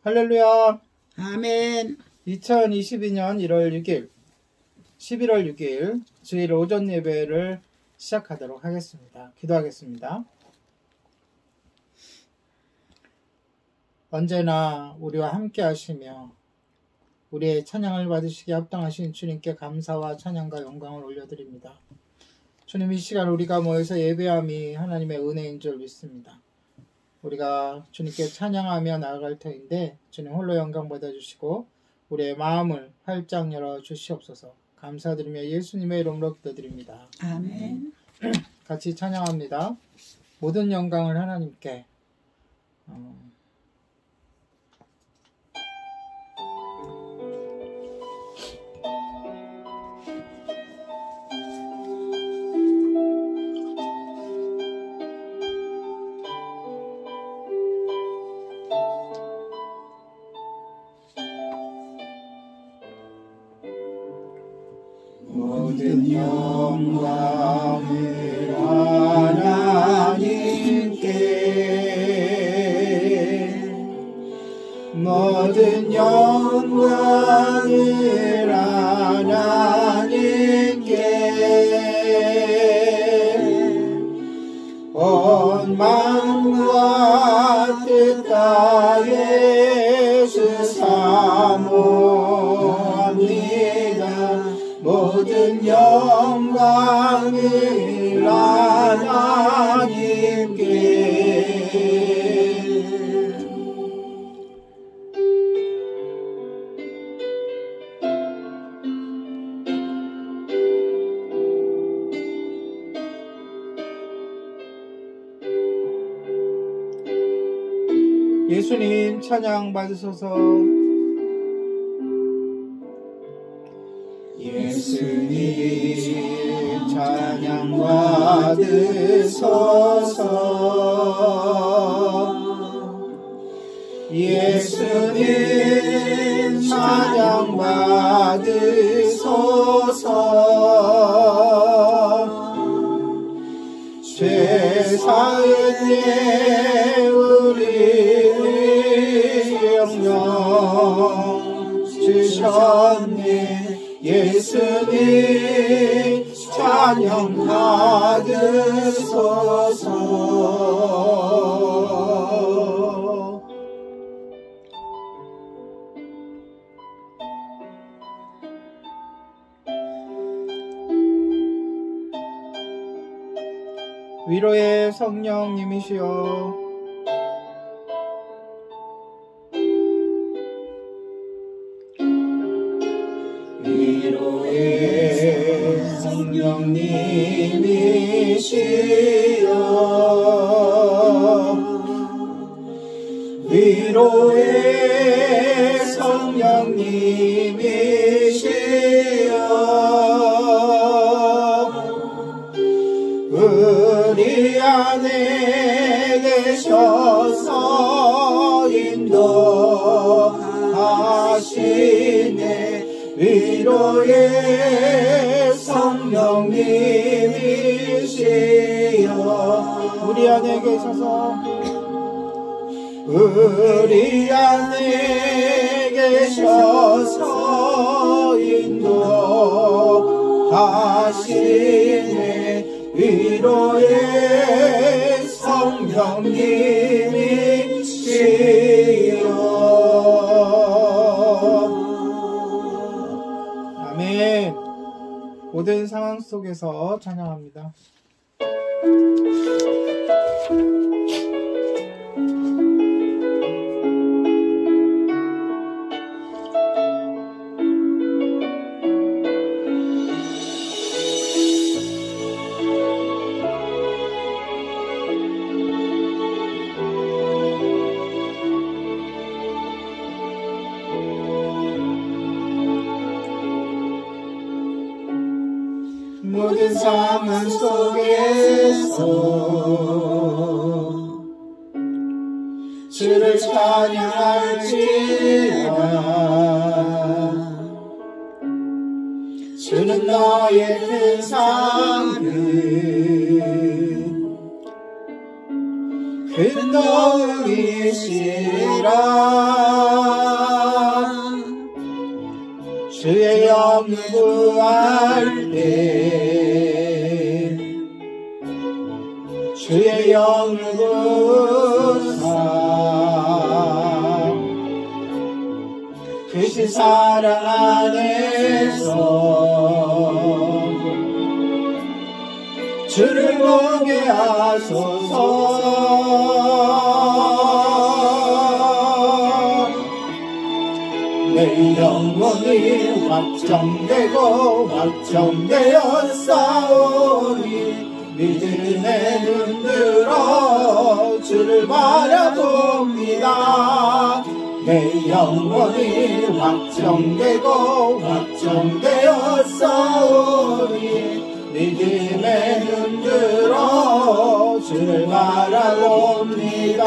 할렐루야. 아멘. 2022년 1월 6일, 11월 6일 주일 오전 예배를 시작하도록 하겠습니다. 기도하겠습니다. 언제나 우리와 함께 하시며 우리의 찬양을 받으시기에 합당하신 주님께 감사와 찬양과 영광을 올려드립니다. 주님, 이 시간 우리가 모여서 예배함이 하나님의 은혜인 줄 믿습니다. 우리가 주님께 찬양하며 나아갈 터인데 주님 홀로 영광 받아주시고 우리의 마음을 활짝 열어 주시옵소서. 감사드리며 예수님의 이름으로 기도드립니다. 아멘. 같이 찬양합니다. 모든 영광을 하나님께. 모든 영광을 하나님께, 모든 영광을 하나님께, 온 만과 뜻 다해 주사모합니다. 모든 영광을 하나님께. 예수님 찬양 받으소서. 예수님 찬양 받으소서. 예수님 찬양 받으소서. 죄사했네 우리 영영 주셨네. 예수님 찬양 받으소서. 위로의 성령님이시여, 위로의 성령님이시여, 위로의 성령님이시여, 우리 안에 계셔서 인도하시네. 위로의 성령님이시여, 우리 안에 계셔서 우리 안에 계셔서 인도하시네. 위로의 성령님이시여. 아멘. 모든 상황 속에서 찬양합니다. 모든 상황 속에서 주를 찬양할지라. 주는 너의 큰 상급, 큰 도움이시라. 주의 영을 구할 때 주의 영을 구사 크신 사랑 안에서 주를 보게 하소서. 내 영혼이 확정되고 확정되어 싸우니 믿음의 눈 들어 주를 바라봅니다. 내 영혼이 확정되고 확정되어 싸우니 믿음의 눈 들어 주를 바라봅니다.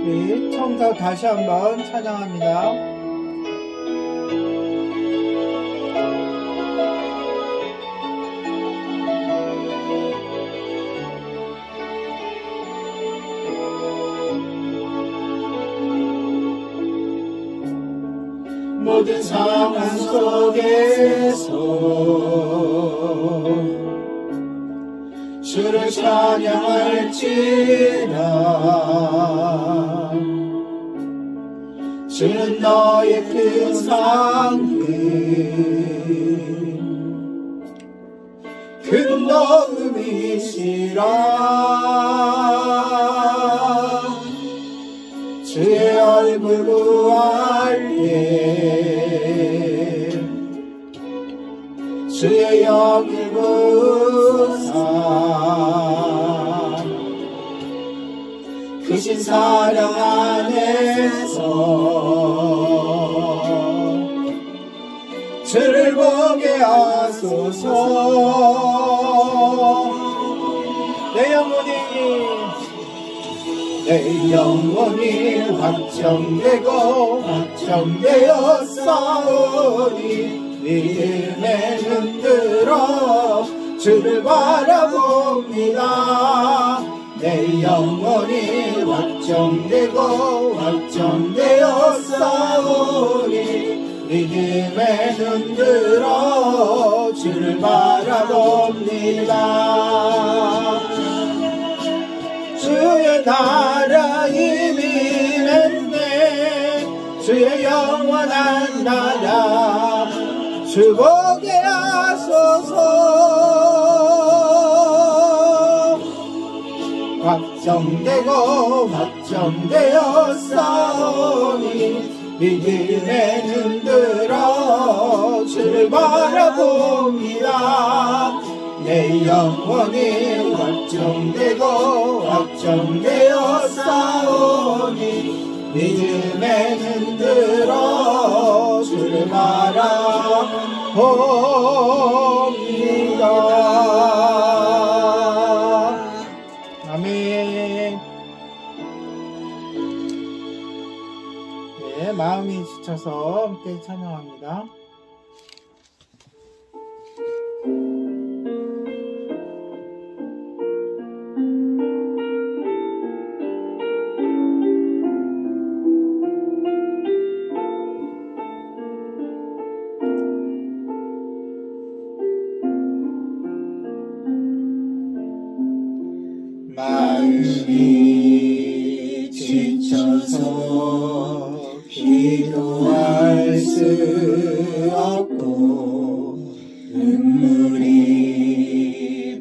네, 처음부터 다시 한번 찬양합니다. 모든 상황 속에서 주를 찬양할지라. 주는 너의 큰 상급 큰 도움이시라. 주의 얼굴 구할 때 주의 영을 구사 크신 사랑 안에서 주를 보게 하소서. 내 영혼이 확정되고 확정되어 싸우니 믿음의 눈 들어 주를 바라봅니다. 내 영혼이 확정되고 확정되어 싸우니 믿음의 눈 들어 주를 바라봅니다. 주의 나라 이미 맺네. 주의 영원한 나라 주 보게 하소서. 확정되고 확정되어 싸우니 믿음의 눈 들어 주를 바라봅니다. 내 영혼이 확정되고 확정되어 싸우니 믿음의 눈 들어 주를 바라봅니다. 아멘. 네, 마음이 지쳐서 함께 찬양합니다. 마음이 지쳐서 기도할 수 없고 눈물이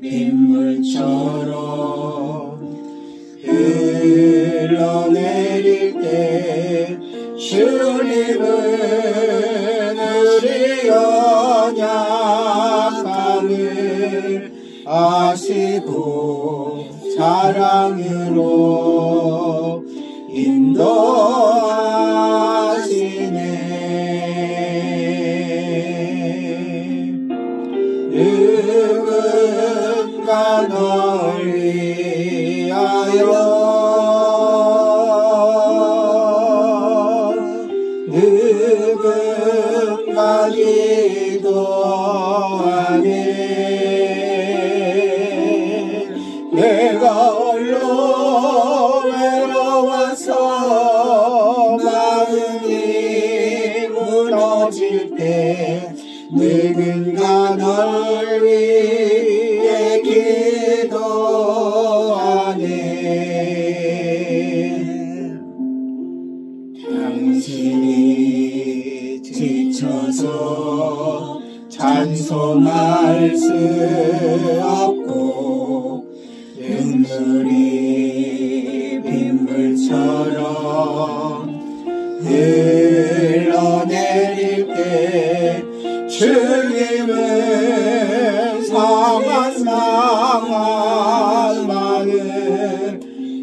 빗물처럼 흘러내릴 때 주님은 우리 연약함을 아시고 사랑으로 인도하시네. 누군가 널 위하여 누군가 기도하네. 누군가 널 위해 기도하네. 당신이 지쳐서 찬송할 수 없고 눈물이 빗물처럼 흘러내릴 때 주님은 상한 마음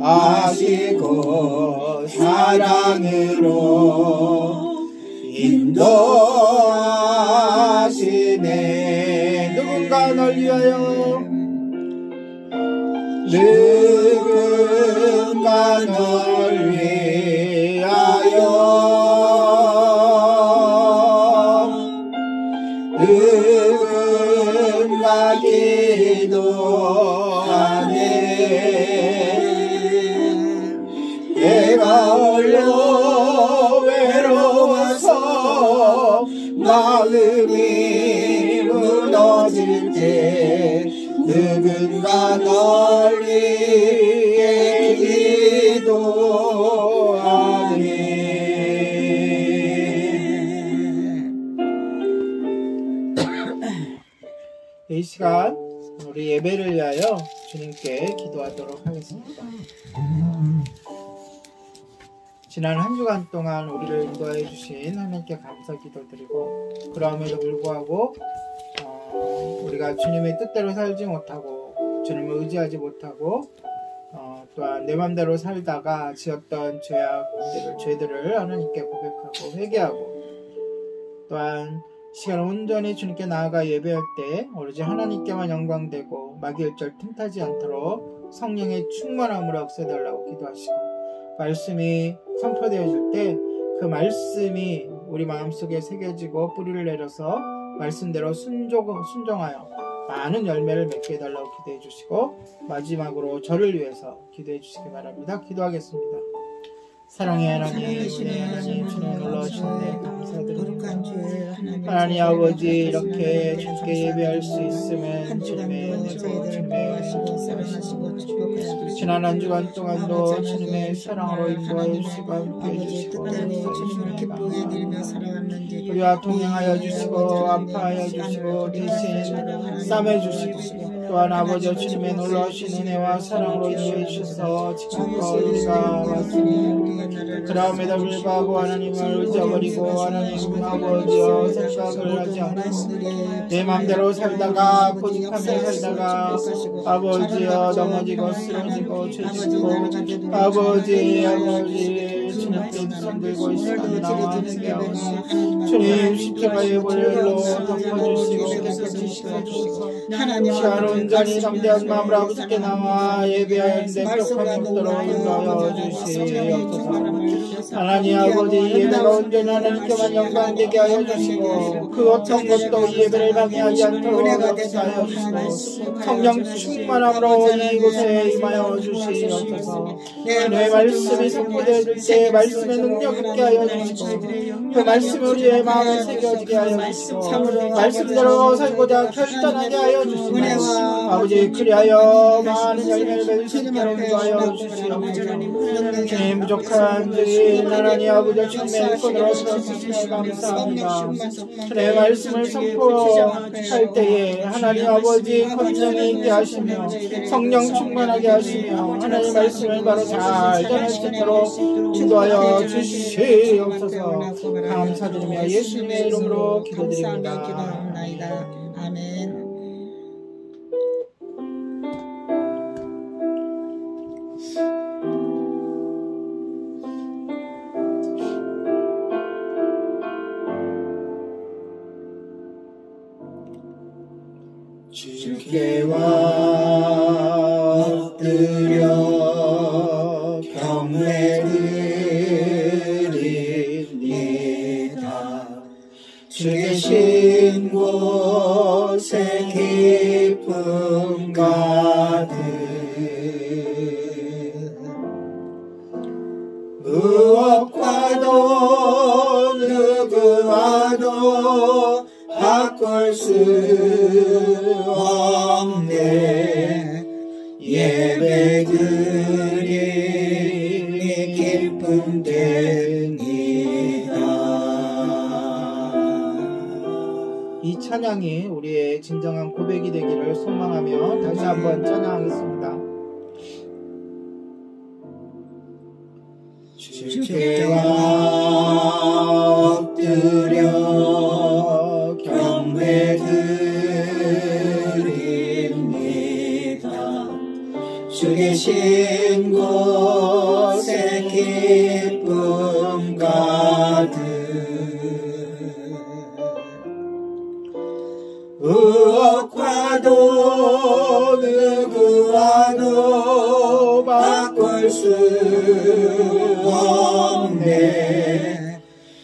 아시고 사랑으로 인도하시네. 누군가 널 위하여 누군가 널 위하여 누군가 기도하네. 내가 홀로 외로워서 마음이 무너질 때 누군가 널 위해 기도하네. 이 시간 우리 예배를 위하여 주님께 기도하도록 하겠습니다. 지난 한 주간 동안 우리를 인도해 주신 하나님께 감사 기도드리고, 그럼에도 불구하고 우리가 주님의 뜻대로 살지 못하고 주님을 의지하지 못하고 또한 내 맘대로 살다가 지었던 죄들을 하나님께 고백하고 회개하고, 또한 시간 온전히 주님께 나아가 예배할 때 오로지 하나님께만 영광되고 마귀일절 틈타지 않도록 성령의 충만함으로 역사해달라고 기도하시고, 말씀이 선포되어질 때 그 말씀이 우리 마음속에 새겨지고 뿌리를 내려서 말씀대로 순종하여 많은 열매를 맺게 해달라고 기도해 주시고, 마지막으로 저를 위해서 기도해 주시기 바랍니다. 기도하겠습니다. 사랑의 하나님, 은혜의 하나님, 주님 놀라우시네 감사드립니다. 하나님 아버지, 이렇게 주님께 예배할 수 있으면 주님의 은혜로 주님의 지난 한 주간 동안도 주님의 사랑으로 인도하여 주시고 함께해 주시고 우리와 동행하여 주시고 아파하여 주시고 대신 싸매 주시고, 또한 아버지 주님의 놀라우신 은혜와 사랑으로 인도해 주셔서 지금껏 우리가 왔습니다. 그럼에도 불구하고 하나님을 잊어버리고 하나님 아버지여 생각을 하지 않고 내 맘대로 살다가 고집하며 살다가 아버지여 넘어지고 쓰러지고 죄짓고 아버지 주님께 손 들고 있습니다. 주님 십자가의 보혈로 덮어주시고 깨끗이 씻어주시고 시간 온전히 담대한 마음으로 아버지께 나와 예배하는데 벽함이 없도록 인도하여 주시옵소서. 하나님 아버지, 예배가 온전히 하나님께만 영광되게 하여 주시고 그 어떤 것도 이 예배를 방해하지 않도록 역사하여 주시고 성령 충만함으로 이곳에 임하여 주시옵소서. 주님의 말씀이 선포될 때 말씀의 능력 있게 하여 주시고 그 말씀이 우리의 마음에 새겨지게 하여 주시고 말씀대로 살고자 결단하게 하여 주시고 아버지, 그리하여 많은 열매를 맺을 수 있도록 인도하여 주시옵소서. 주님 부족한 저희 하나님 아버지 주님의 손으로 들어주시며 감사합니다. 주님의 말씀을 선포할 때에 하나님 아버지 권능이 있게 하시며 성령 충만하게 하시며 하나님 말씀을 바로 잘 전할 수 있도록 인도하여 주시옵소서. 감사드리며 예수님의 이름으로 기도드립니다. 아멘. 주께 엎드려 경배드립니다. 주 계신 곳에 기쁨 가득 무엇과도 누구와도 바꿀 수 없네. 예배드리니 기쁨 됩니다. 이 찬양이 우리의 진정한 고백이 되기를 소망하며 다시 한번 찬양하겠습니다. 주께와 엎드려 경배드립니다. 주 계신 곳에 기쁨 가득 의혹과도 누구와도 바꿀 수 없네.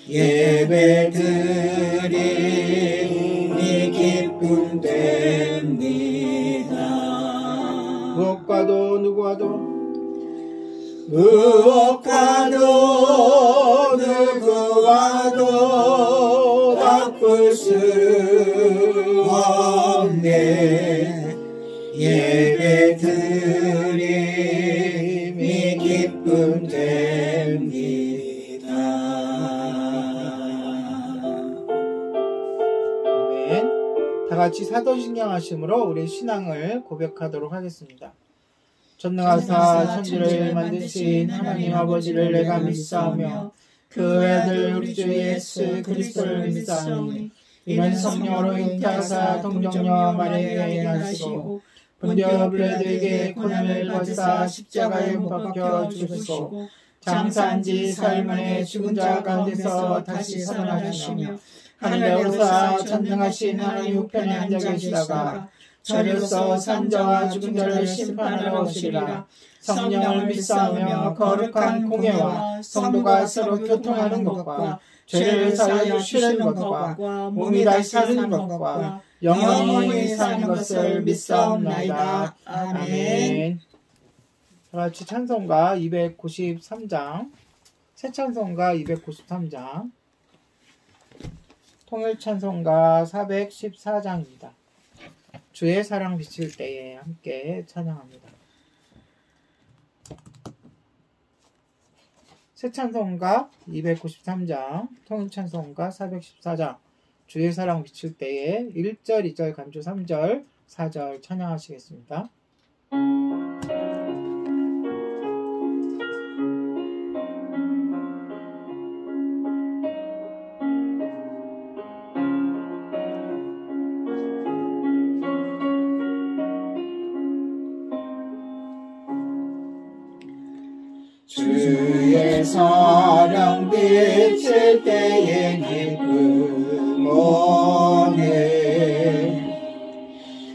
예배드리니 기쁨 됩니다. 무엇과도 누구와도 무엇과도 누구와도 바꿀 수 없네. 예배드림이 기쁨 됩니다. 아멘. 다같이 사도신경 하심으로 우리 신앙을 고백하도록 하겠습니다. 전능하사 천지를 만드신 하나님 아버지를 내가 믿사오며 그 아들 우리 주 예수 그리스도를 믿사오니 이는 성령으로 잉태하사 동정녀 마리아에게 나시고 본디오 빌라도에게 고난을 받으사 십자가에 못 박혀 죽으시고 장사한 지 사흘 만에 죽은 자 가운데서 다시 살아나시며 하늘에 오르사 전능하신 하나님 우편에 앉아 계시다가 저리로서 산자와 죽은 자를 심판하러 오시리라. 성령을 믿사오며 거룩한 공예와 성도가 서로 교통하는 것과 죄를 사하여 쉬는 것과 몸이 다시 사는 것과 영원히 사는 것을 믿사옵나이다. 아멘. 다같이 찬송가 293장, 새 찬송가 293장, 통일찬송가 414장입니다. 주의 사랑 비칠 때에 함께 찬양합니다. 새 찬송가 293장, 통일찬송가 414장, 주의 사랑 비칠 때에 1절, 2절, 간주 3절, 4절 찬양하시겠습니다. 주의 사랑 비칠 때에 기쁨 오네.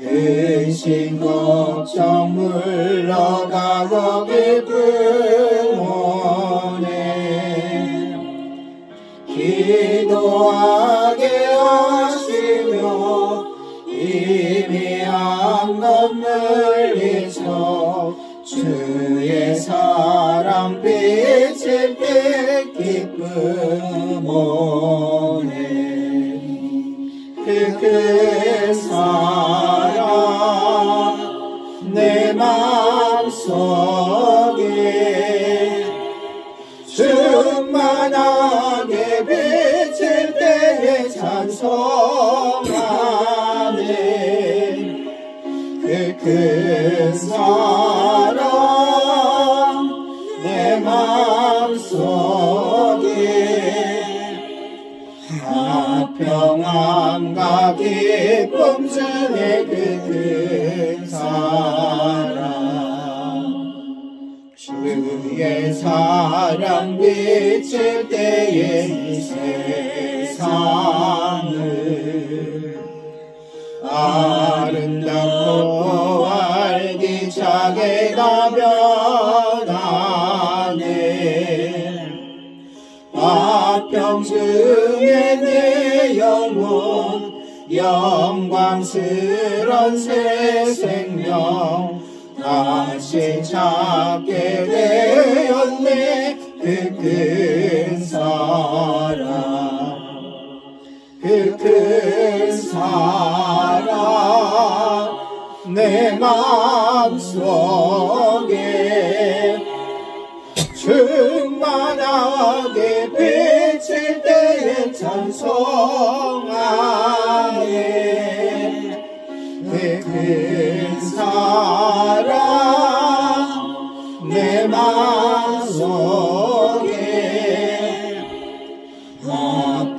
근심 걱정 물러가고 기쁨 오네. 기도하게 하시며 이미 한번 물리쳐 주의 사랑 비칠 때 기쁨 오네. 그 사랑 내 마음속에 충만하게 비칠 때에 찬송하네. 그 사랑 내 마음속에 평안과 기쁨 중에 그 사랑 주의 사랑 비칠 때에 이 세상을 아름답고 활기차게 다 변하네. 화평중에 내 영혼 영광스런 새 생명 다시 찾게 되었네. 그 큰 사랑 그 큰 사랑 내 마음속에 충만하게 비칠 때에 찬송하네. 그 큰 사랑 내 마음속에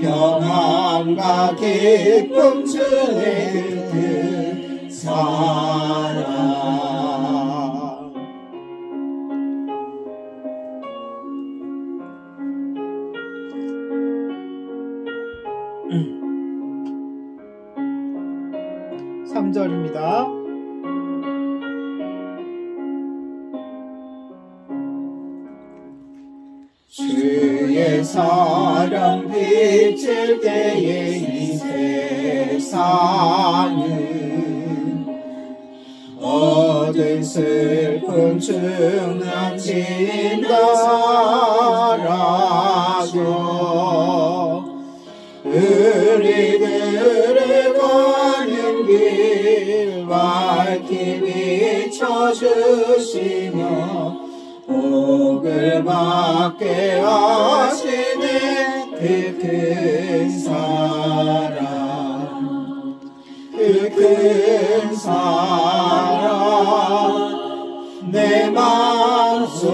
평안과 기쁨 주네. 그 사랑 삼 절입니다. 주의 사랑 비칠 때에 이 세상은 모든 슬픔 충만친다 사라져. 우리들의 가는 길 밝히 비춰주시며 복을 받게 하시네. 그 큰 사랑 그 큰 사랑 내 마음속에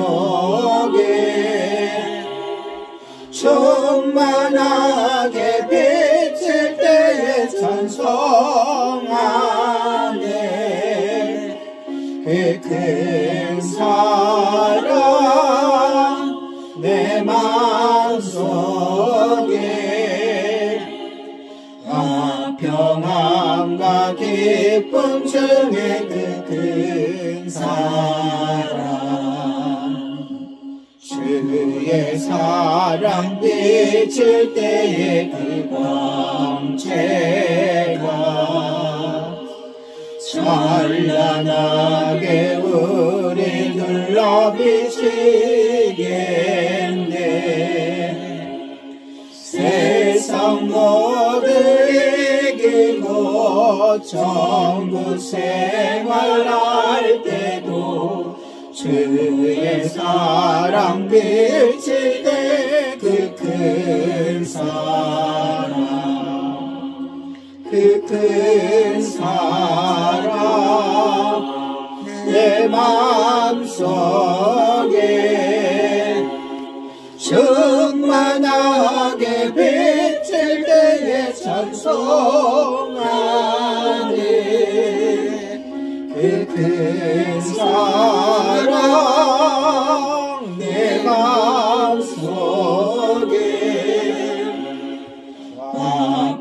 충만하게 비칠 때에 찬송하네. 그 큰 사랑 내 마음속에 평안과 기쁨 중에 그 큰 사랑 주의 사랑 비칠 때에 그 광채가 찬란하게 우리 둘러 비치겠네. 세상 모두 이기고 천국 생활할 때도 주의 사랑 비칠 때 그 큰 사랑 그 큰 사랑 내 마음속에 충만하게 비칠 때에 찬송하네. 그 큰 사랑 내 마음속에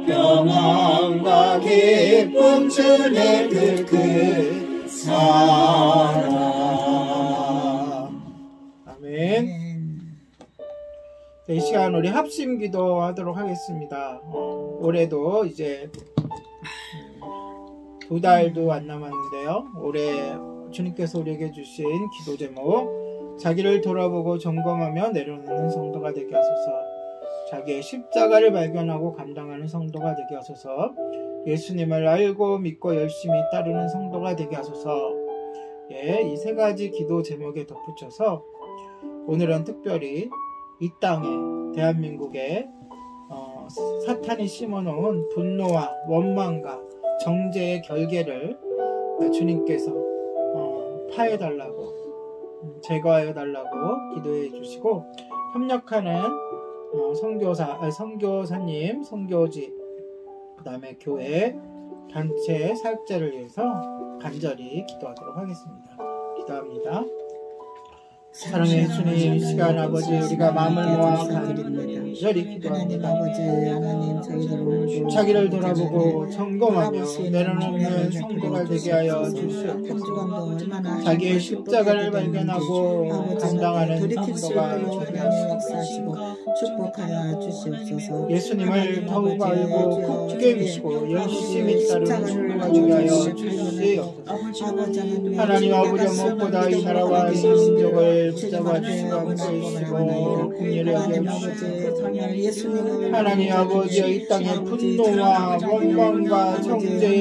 평안과 기쁨 주네. 그 큰 사랑. 아멘. 이 시간 우리 합심 기도하도록 하겠습니다. 올해도 이제 2달도 안 남았는데요. 올해 주님께서 우리에게 주신 기도 제목, 자기를 돌아보고 점검하며 내려놓는 성도가 되게 하소서. 자기의 십자가를 발견하고 감당하는 성도가 되게 하소서. 예수님을 알고 믿고 열심히 따르는 성도가 되게 하소서. 예, 이 세 가지 기도 제목에 덧붙여서 오늘은 특별히 이 땅에, 대한민국에 사탄이 심어놓은 분노와 원망과 정죄의 결계를 주님께서 파해달라고, 제거하여달라고 기도해 주시고, 협력하는 선교사님, 선교지, 그 다음에 교회, 단체 사역자를 위해서 간절히 기도하도록 하겠습니다. 기도합니다. 사랑의 주님, 이 시간 아버지, 우리가 마음을 모아 간절히 기도합니다. 자기를 돌아보고 점검하며 내려놓는 성도가 되게 하여 주시옵소서. 자기의 십자가를 발견하고 감당하는 성도가 되게 하시옵소서. 축복하여 주시옵소서. 예수님을 더욱 알고 굳게 믿고 열심히 따르는 성도가 되게 하여 주시옵소서. 하나님 아버지, 무엇보다 이 나라와 이 민족을 우리를 붙잡아 주시고 함께 계시고 긍휼히 여겨주시고 하나님 아버지여 이 땅의 분노와 원망과 정죄의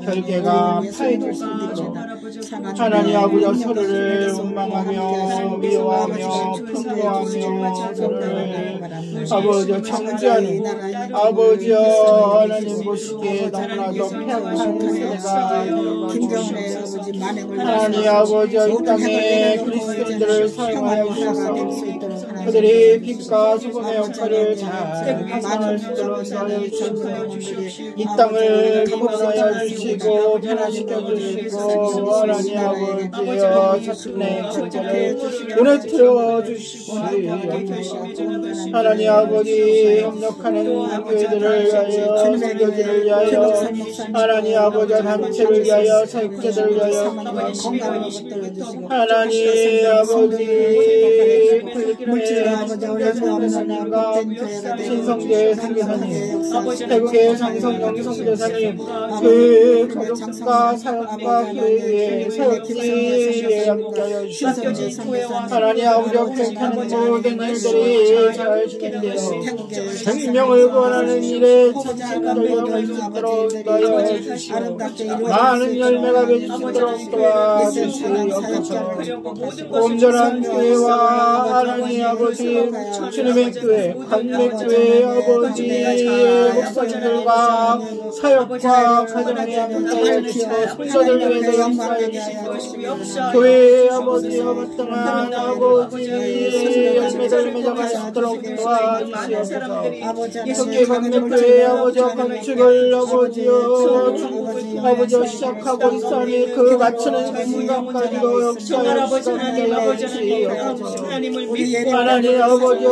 결계가 파해질 수 있도록 하나님 아버지여 서로를 원망하며 미워하며 분노하며 서로를 아버지여 정죄하는 아버지여 하나님 보시기에 너무나도 폐악한 세대가 하나님 아버지여 이 땅에 그리스도인들을 사용하여 주셔서 그들이 빛과 소금의 역할을 잘 감당할 수 있도록 도와주시고 이 땅을 구원하여 주시고 변화시켜 주시고 하나님 아버지여 자신의 권세를 무너뜨려 주시고 하나님 아버지 협력하는 교회들을 위하여 선교지를 위하여 하나님 아버지 단체를 위하여 사역자들을 위하여 하나님 아버지 신성계 선교사님 태국의 장성영 선교사님 그 가족과 사역과 교회의 사역지에 함께하여 주시옵소서. 하나님 아버지 협력하는 모든 일들이 잘 진행되어 생명을 구원하는 일에 참신들을 수 있도록 도와주시옵소서. 많은 열매가 맺을 수 있도록 도와주시옵소서. 온전한 교회와 하나님 아버지 주님의 교회 관백교회 아버지의 목사님들과 사역과 가정의 함께하여 주시고 성도들 위해서 역사하여 주시고 교회의 아버지와 마땅한 아버지 열매를 맺어갈 수 있도록 도와주시옵소서. 이석기 관백교회 아버지와 건축을 아버지여 시작하고 있사니 그 마치는 순간까지도 역사하여 주시옵소서. 하나님 아버지여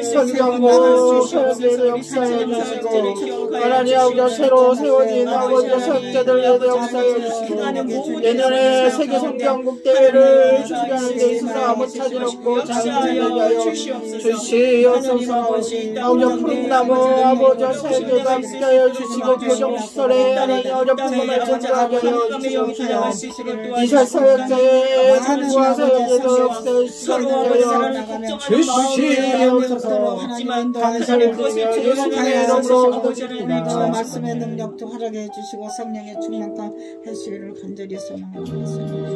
선경고 사역자들 역사해 주시고 하나님 아버지여 새로 세워진 아버지여 사역자들 역사해 주시고 내년에 세계 성경국 대회를 준비하는 데 있어서 아무 차질 없고 잘 진행되게 하여 주시옵소서. 아버지여 푸른나무 아버지여 세계가 함께하여 주시고 교정시설에 하나님 어렵음을 전달하게 하여 주시옵소서. 이사 사역자의 공부와 사역에도 역사에 시작하여 주시옵소서. 감사를 드리며 예수님의 이름으로 기도드립니다. 말씀의 능력도 활약해 주시고 성령의 충만과 해수를 간절히 소망하겠습니다.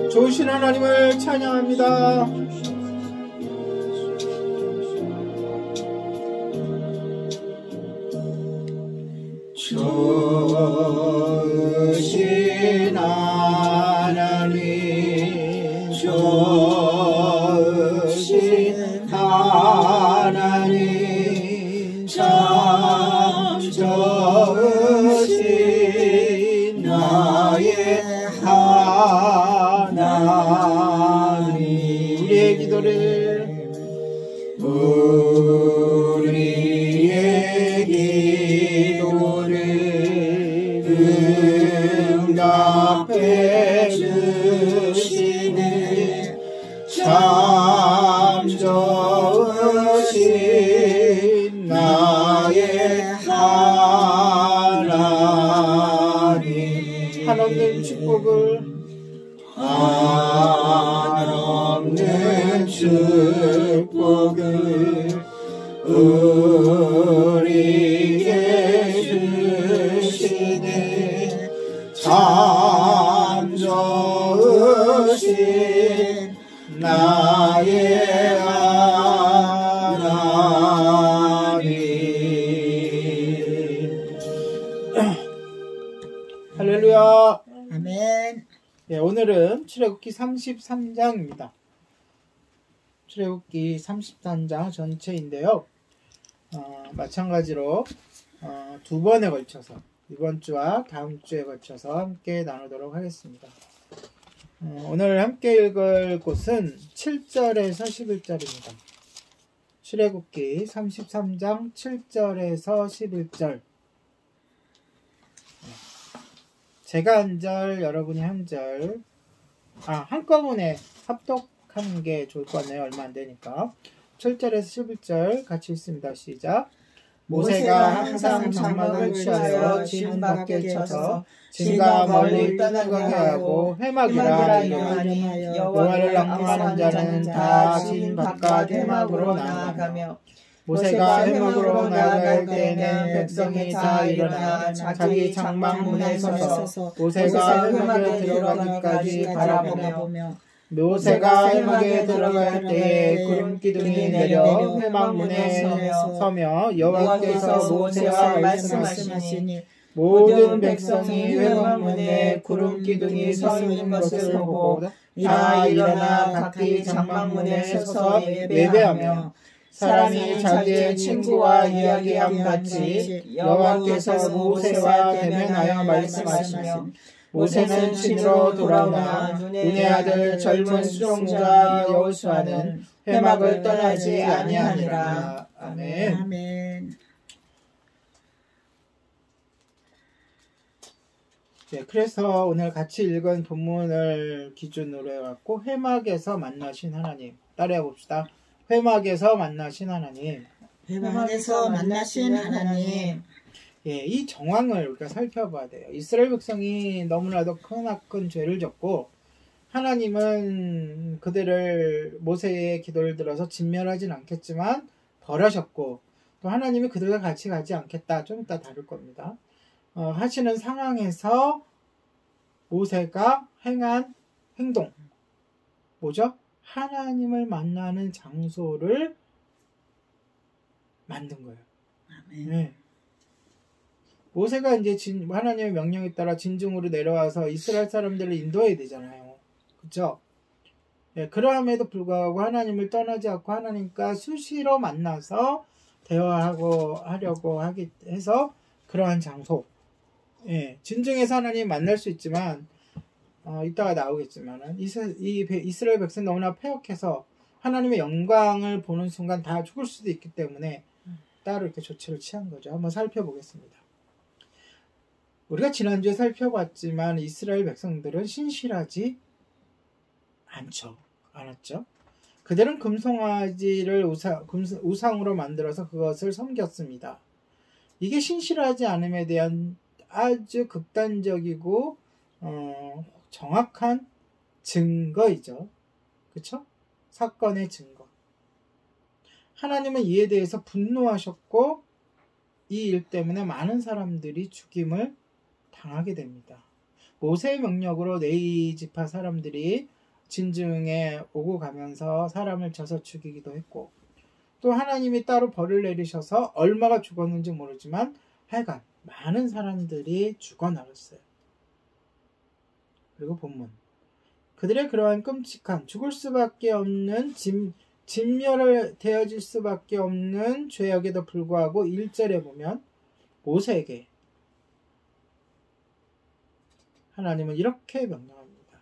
좋으신 하나님을 찬양합니다. 좋으신 하나님 좋으신 하나님 참 좋으신 나의 하나님 우리의 기도를 응답해 주시네 참 좋으신 나의 하나님 한없는 축복을 한없는 축복을 우리에게 주시네 참 좋으신 나의 하나님. 할렐루야. 아멘. 네, 오늘은 출애굽기 33장입니다. 출애굽기 33장 전체인데요. 마찬가지로 두 번에 걸쳐서 이번 주와 다음 주에 걸쳐서 함께 나누도록 하겠습니다. 오늘 함께 읽을 곳은 7절에서 11절입니다. 출애굽기 33장 7절에서 11절. 제가 한 절, 여러분이 한 절. 한꺼번에 합독하는 게 좋을 것 같네요. 얼마 안 되니까. 7절에서 11절 같이 읽습니다. 시작. 모세가 항상 장막을 취하여 진 밖에 쳐서 진과 멀리 떠나게 하고 회막이라 이름하니 여호와를 낭망하는 자는 다 진 바깥 회막으로 나아가며 모세가 회막으로 나아갈 때에는 백성이 다 일어나 자기 장막 문에 서서 모세가 회막에 들어가기까지 바라보며 모세가 회막에 들어갈 때에 구름 기둥이 내려 회막 문에 서며 여호와께서 모세와 말씀하시니 모든 백성이 회막 문에 구름 기둥이 서 있는 것을 보고 다 일어나 각기 장막 문에 서서 예배하며 사람이 자기의 친구와 이야기함 같이 여호와께서 모세와 대면하여 말씀하시며 모세는 신으로 돌아오나 눈의 아들 젊은 수종자 여호수아는 회막을 떠나지 아니하니라. 아멘. 아멘. 네, 그래서 오늘 같이 읽은 본문을 기준으로 해갖고 회막에서 만나신 하나님 따라해 봅시다. 회막에서 만나신 하나님. 회막에서 만나신 하나님. 예, 이 정황을 우리가 살펴봐야 돼요. 이스라엘 백성이 너무나도 크나큰 죄를 졌고 하나님은 그들을 모세의 기도를 들어서 진멸하진 않겠지만 벌하셨고 또 하나님이 그들과 같이 가지 않겠다. 좀 이따 다룰 겁니다. 하시는 상황에서 모세가 행한 행동 뭐죠? 하나님을 만나는 장소를 만든 거예요. 아멘. 네. 모세가 이제 하나님의 명령에 따라 진중으로 내려와서 이스라엘 사람들을 인도해야 되잖아요. 그렇죠? 네, 그러함에도 불구하고 하나님을 떠나지 않고 하나님과 수시로 만나서 대화하려고 해서 그러한 장소. 예, 진중에서 하나님 만날 수 있지만 이따가 나오겠지만은 이스라엘 백성 너무나 패역해서 하나님의 영광을 보는 순간 다 죽을 수도 있기 때문에 따로 이렇게 조치를 취한 거죠. 한번 살펴보겠습니다. 우리가 지난주에 살펴봤지만 이스라엘 백성들은 신실하지 않았죠. 그들은 금송아지를 우상으로 만들어서 그것을 섬겼습니다. 이게 신실하지 않음에 대한 아주 극단적이고 정확한 증거이죠. 그렇죠? 사건의 증거. 하나님은 이에 대해서 분노하셨고 이 일 때문에 많은 사람들이 죽임을 당하게 됩니다. 모세의 명령으로 네이 지파 사람들이 진중에 오고 가면서 사람을 쳐서 죽이기도 했고 또 하나님이 따로 벌을 내리셔서 얼마가 죽었는지 모르지만 하여간 많은 사람들이 죽어나갔어요. 그리고 본문 그들의 그러한 끔찍한 죽을 수밖에 없는 진멸을 되어질 수밖에 없는 죄악에도 불구하고 1절에 보면 모세에게 하나님은 이렇게 명령합니다.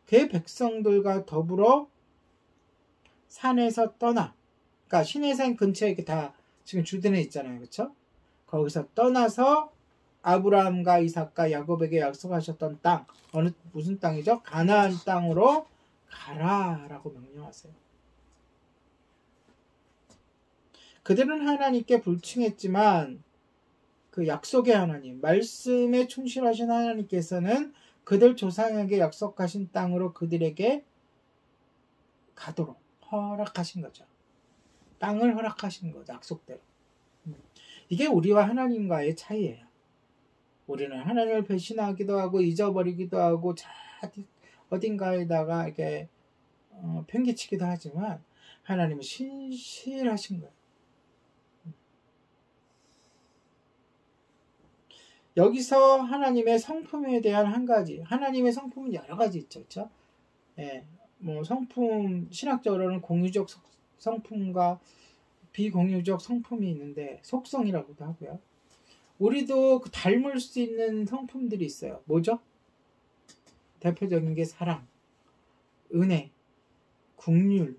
그의 백성들과 더불어 산에서 떠나 그러니까 시내산 근처에 이렇게 다 지금 주둔해 있잖아요. 그렇죠? 거기서 떠나서 아브라함과 이삭과 야곱에게 약속하셨던 땅 무슨 땅이죠? 가나안 땅으로 가라라고 명령하세요. 그들은 하나님께 불충했지만 그 약속의 하나님, 말씀에 충실하신 하나님께서는 그들 조상에게 약속하신 땅으로 그들에게 가도록 허락하신 거죠. 땅을 허락하신 거죠. 약속대로. 이게 우리와 하나님과의 차이예요. 우리는 하나님을 배신하기도 하고 잊어버리기도 하고 어딘가에다가 이렇게 편기치기도 하지만 하나님은 신실하신 거예요. 여기서 하나님의 성품에 대한 한 가지, 하나님의 성품은 여러 가지 있죠, 그렇죠? 예, 뭐 성품 신학적으로는 공유적 성품과 비공유적 성품이 있는데 속성이라고도 하고요. 우리도 닮을 수 있는 성품들이 있어요. 뭐죠? 대표적인 게 사랑, 은혜, 긍휼.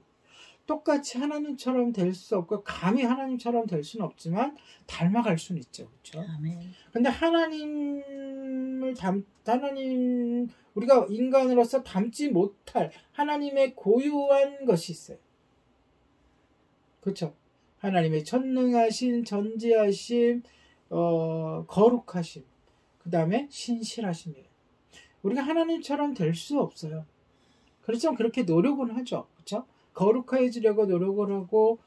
똑같이 하나님처럼 될 수 없고 감히 하나님처럼 될 수는 없지만 닮아갈 수는 있죠. 그렇죠? 아멘. 근데 우리가 인간으로서 닮지 못할 하나님의 고유한 것이 있어요. 그렇죠? 하나님의 전능하신, 전지하심, 거룩하심, 그 다음에 신실하심이에요. 우리가 하나님처럼 될 수 없어요. 그렇지만 그렇게 노력은 하죠. 그렇죠? 거룩해지려고 노력을 하고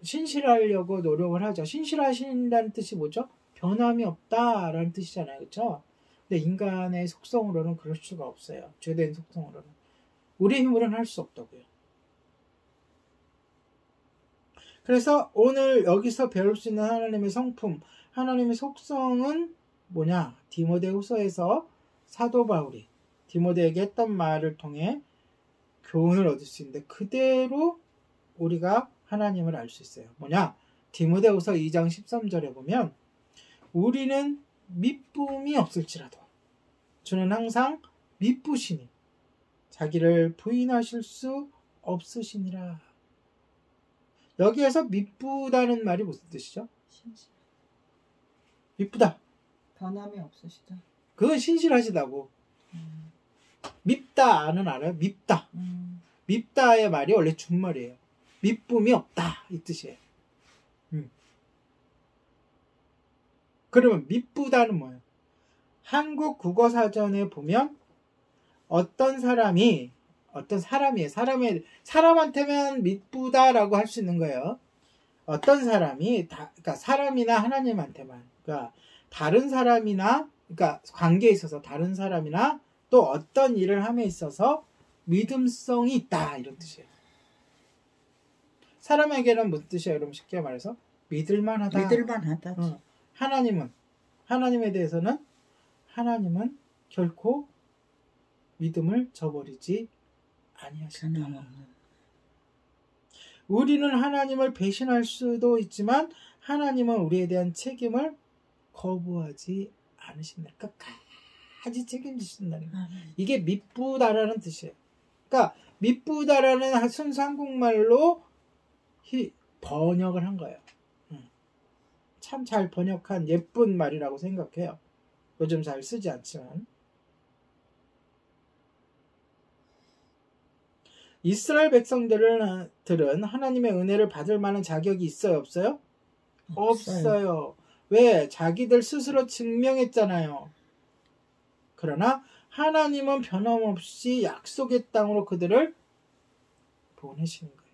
신실하려고 노력을 하죠. 신실하신다는 뜻이 뭐죠? 변함이 없다라는 뜻이잖아요. 그렇죠? 근데 인간의 속성으로는 그럴 수가 없어요. 죄된 속성으로는. 우리의 힘으로는 할 수 없다고요. 그래서 오늘 여기서 배울 수 있는 하나님의 성품, 하나님의 속성은 뭐냐? 디모데후서에서 사도 바울이 디모데에게 했던 말을 통해 교훈을 얻을 수 있는데 그대로 우리가 하나님을 알 수 있어요. 뭐냐? 디모데후서 2장 13절에 보면 우리는 미쁨이 없을지라도 주는 항상 미쁘시니 자기를 부인하실 수 없으시니라. 여기에서 미쁘다는 말이 무슨 뜻이죠? 미쁘다. 변함이 없으시다. 그건 신실하시다고. 밉다는 알아요? 밉다. 밉다의 말이 원래 준말이에요. 미쁨이 없다 이 뜻이에요. 그러면 미쁘다는 뭐예요? 한국 국어사전에 보면 어떤 사람이에요. 사람한테만 미쁘다라고 할 수 있는 거예요. 어떤 사람이 그러니까 사람이나 하나님한테만, 그러니까 다른 사람이나, 그러니까 관계에 있어서 다른 사람이나 또 어떤 일을 함에 있어서 믿음성이 있다 이런 뜻이에요. 사람에게는 무슨 뜻이에요? 여러분 쉽게 말해서 믿을만하다. 믿을만하다. 하나님에 대해서는 하나님은 결코 믿음을 저버리지 아니하신다. 우리는 하나님을 배신할 수도 있지만 하나님은 우리에 대한 책임을 거부하지 않으신다. 끝까지 책임지신다는 거예요. 이게 미쁘다라는 뜻이에요. 그러니까 미쁘다라는 순수 한국말로 번역을 한 거예요. 참 잘 번역한 예쁜 말이라고 생각해요. 요즘 잘 쓰지 않지만. 이스라엘 백성들은 하나님의 은혜를 받을 만한 자격이 있어요? 없어요? 없어요. 왜? 자기들 스스로 증명했잖아요. 그러나 하나님은 변함없이 약속의 땅으로 그들을 보내시는 거예요.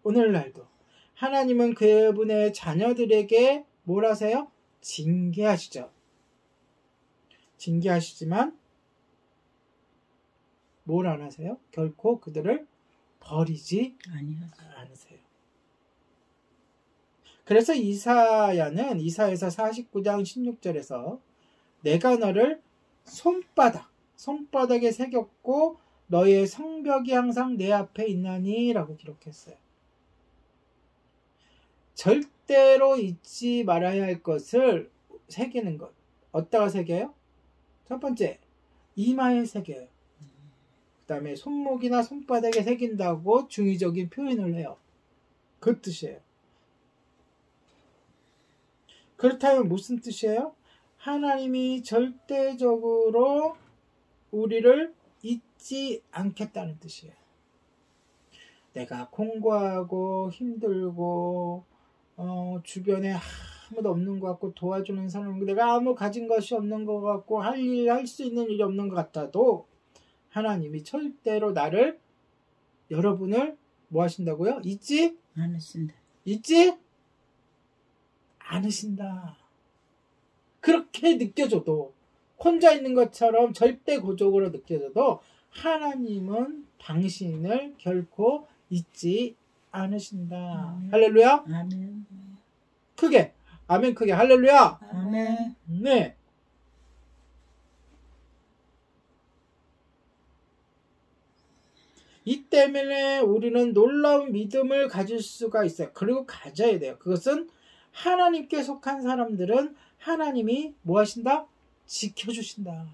오늘날도 하나님은 그분의 자녀들에게 뭘 하세요? 징계하시죠. 징계하시지만 뭘 안 하세요? 결코 그들을 버리지 않으세요. 그래서 이사야는 이사야서 49장 16절에서 내가 너를 손바닥에 새겼고 너의 성벽이 항상 내 앞에 있나니 라고 기록했어요. 절대로 잊지 말아야 할 것을 새기는 것. 어디다가 새겨요? 첫 번째, 이마에 새겨요. 그 다음에 손목이나 손바닥에 새긴다고 중의적인 표현을 해요. 그 뜻이에요. 그렇다면 무슨 뜻이에요? 하나님이 절대적으로 우리를 잊지 않겠다는 뜻이에요. 내가 공고하고 힘들고 주변에 아무도 없는 것 같고 도와주는 사람, 내가 아무 가진 것이 없는 것 같고 할 수 있는 일이 없는 것 같아도 하나님이 절대로 여러분을 뭐 하신다고요? 잊지 않으신다. 그렇게 느껴져도 혼자 있는 것처럼 절대 고적으로 느껴져도 하나님은 당신을 결코 잊지 않으신다. 할렐루야. 아멘. 크게 아멘. 크게 할렐루야. 아멘. 네. 이 때문에 우리는 놀라운 믿음을 가질 수가 있어요. 그리고 가져야 돼요. 그것은 하나님께 속한 사람들은 하나님이 뭐 하신다? 지켜주신다.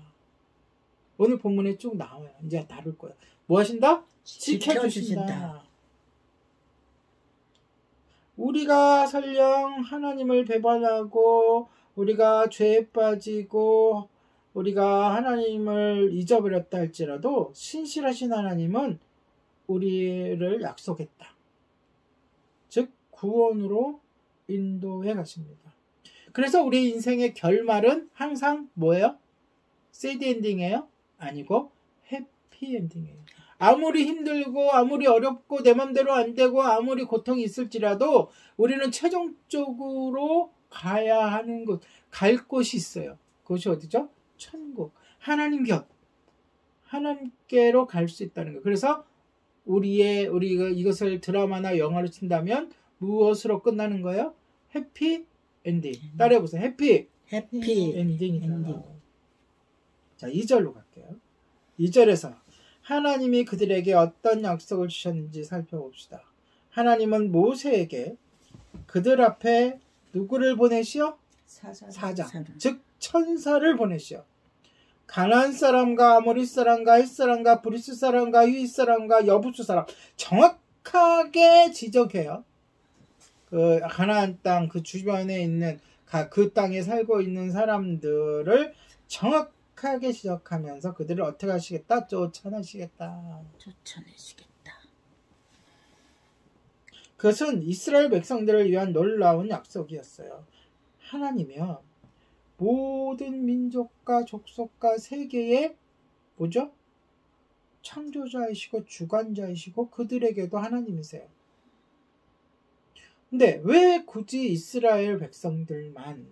오늘 본문에 쭉 나와요. 이제 다룰 거예요. 뭐 하신다? 지켜주신다. 우리가 설령 하나님을 배반하고 우리가 죄에 빠지고 우리가 하나님을 잊어버렸다 할지라도 신실하신 하나님은 우리를 약속했다. 즉 구원으로 인도해 가십니다. 그래서 우리 인생의 결말은 항상 뭐예요? 새드 엔딩이에요? 아니고 해피 엔딩이에요. 아무리 힘들고 아무리 어렵고 내 맘대로 안 되고 아무리 고통이 있을지라도 우리는 최종적으로 가야 하는 곳, 갈 곳이 있어요. 그것이 어디죠? 천국. 하나님 곁. 하나님께로 갈 수 있다는 거예요. 그래서 우리가 이것을 드라마나 영화로 친다면 무엇으로 끝나는 거예요? 해피 엔딩. 따라해보세요. 해피 엔딩이다. 자, 2절로 갈게요. 2절에서 하나님이 그들에게 어떤 약속을 주셨는지 살펴봅시다. 하나님은 모세에게 그들 앞에 누구를 보내시오? 사자. 즉 천사를 보내시오. 가나안 사람과 아모리 사람과 헷 사람과 브리스 사람과 휘 사람과 여부수 사람 정확하게 지적해요. 그 가나안 땅 그 주변에 있는 그 땅에 살고 있는 사람들을 정확하게 지적하면서 그들을 어떻게 하시겠다? 쫓아내시겠다. 그것은 이스라엘 백성들을 위한 놀라운 약속이었어요. 하나님이요 모든 민족과 족속과 세계의 뭐죠? 창조자이시고 주관자이시고 그들에게도 하나님이세요. 근데 왜 굳이 이스라엘 백성들만,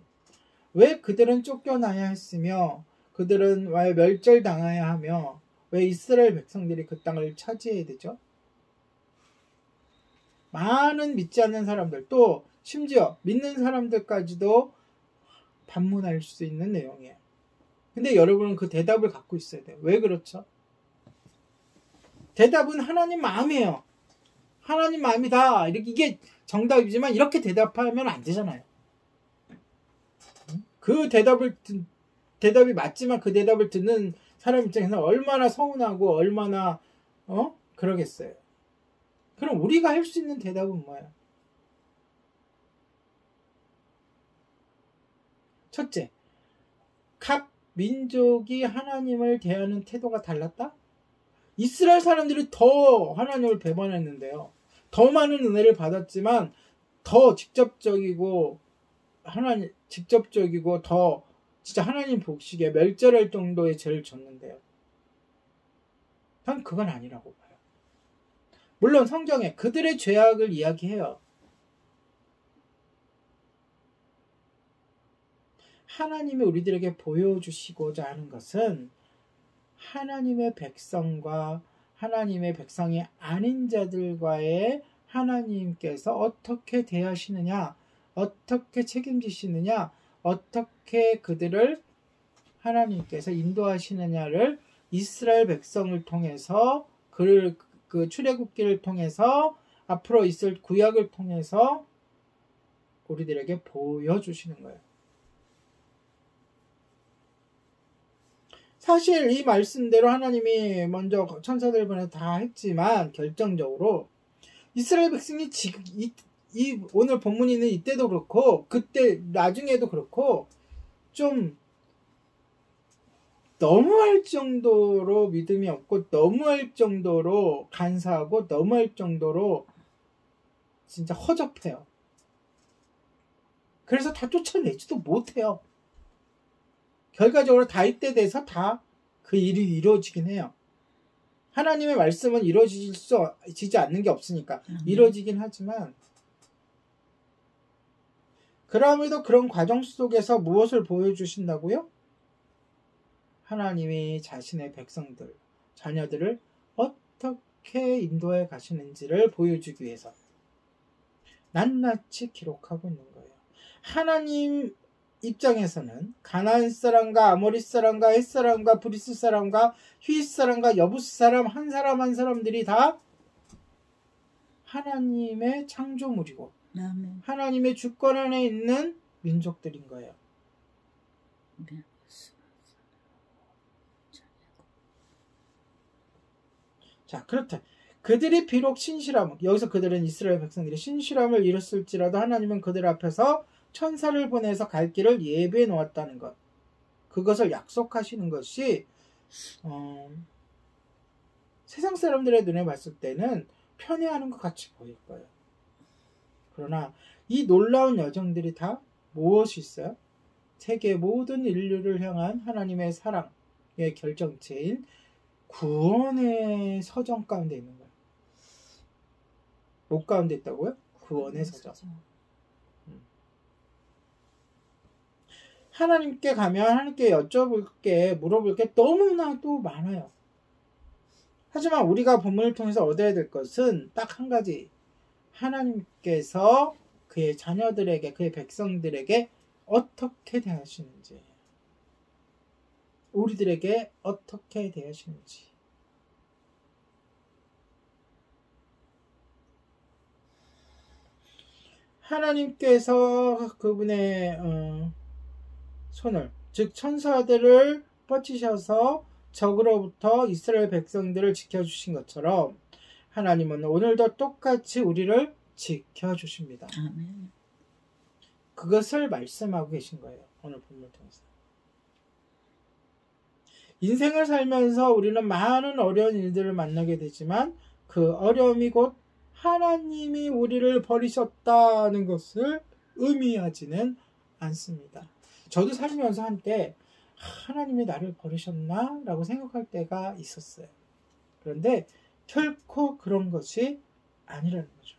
왜 그들은 쫓겨나야 했으며 그들은 왜 멸절당해야 하며 왜 이스라엘 백성들이 그 땅을 차지해야 되죠? 많은 믿지 않는 사람들, 또 심지어 믿는 사람들까지도 반문할 수 있는 내용이에요. 근데 여러분은 그 대답을 갖고 있어야 돼요. 왜 그렇죠? 대답은 하나님 마음이에요. 하나님 마음이다. 이게 정답이지만 이렇게 대답하면 안 되잖아요. 그 대답이 맞지만 그 대답을 듣는 사람 입장에서 얼마나 서운하고 얼마나 그러겠어요. 그럼 우리가 할 수 있는 대답은 뭐예요? 첫째, 각 민족이 하나님을 대하는 태도가 달랐다? 이스라엘 사람들이 더 하나님을 배반했는데요. 더 많은 은혜를 받았지만 더 직접적이고 더 진짜 하나님 복식에 멸절할 정도의 죄를 졌는데요. 난 그건 아니라고 봐요. 물론 성경에 그들의 죄악을 이야기해요. 하나님이 우리들에게 보여주시고자 하는 것은 하나님의 백성과 하나님의 백성이 아닌 자들과의 하나님께서 어떻게 대하시느냐, 어떻게 책임지시느냐, 어떻게 그들을 하나님께서 인도하시느냐를 이스라엘 백성을 통해서 그 출애굽기를 통해서 앞으로 있을 구약을 통해서 우리들에게 보여주시는 거예요. 사실 이 말씀대로 하나님이 먼저 천사들 보내서 다 했지만 결정적으로 이스라엘 백성이 지금 오늘 본문이 있는 이때도 그렇고 그때 나중에도 그렇고 좀 너무할 정도로 믿음이 없고 너무할 정도로 간사하고 너무할 정도로 진짜 허접해요. 그래서 다 쫓아내지도 못해요. 결과적으로 다윗 때 돼서 다 그 일이 이루어지긴 해요. 하나님의 말씀은 이루어지지 않는 게 없으니까 이루어지긴 하지만 그럼에도 그런 과정 속에서 무엇을 보여주신다고요? 하나님이 자신의 백성들, 자녀들을 어떻게 인도해 가시는지를 보여주기 위해서 낱낱이 기록하고 있는 거예요. 하나님 입장에서는 가나안 사람과 아모리 사람과 헷 사람과 브리스 사람과 휘 사람과 여부스 사람 한 사람 한 사람들이 다 하나님의 창조물이고 아멘. 하나님의 주권 안에 있는 민족들인 거예요. 자, 그렇다. 그들이 비록 신실함, 여기서 그들은 이스라엘 백성들이 신실함을 잃었을지라도 하나님은 그들 앞에서 천사를 보내서 갈 길을 예비해 놓았다는 것. 그것을 약속하시는 것이 세상 사람들의 눈에 봤을 때는 편애하는 것 같이 보일 거예요. 그러나 이 놀라운 여정들이 다 무엇이 있어요? 세계 모든 인류를 향한 하나님의 사랑의 결정체인 구원의 서정 가운데 있는 거예요. 목 가운데 있다고요? 구원의 서정. 하나님께 가면 하나님께 여쭤볼 게, 물어볼 게 너무나도 많아요. 하지만 우리가 본문을 통해서 얻어야 될 것은 딱 한 가지. 하나님께서 그의 자녀들에게, 그의 백성들에게 어떻게 대하시는지, 우리들에게 어떻게 대하시는지. 하나님께서 그분의 손을, 즉 천사들을 뻗치셔서 적으로부터 이스라엘 백성들을 지켜주신 것처럼 하나님은 오늘도 똑같이 우리를 지켜주십니다. 아멘. 그것을 말씀하고 계신 거예요. 오늘 본문을 통해서. 인생을 살면서 우리는 많은 어려운 일들을 만나게 되지만 그 어려움이 곧 하나님이 우리를 버리셨다는 것을 의미하지는 않습니다. 저도 살면서 한때 하나님이 나를 버리셨나? 라고 생각할 때가 있었어요. 그런데 결코 그런 것이 아니라는 거죠.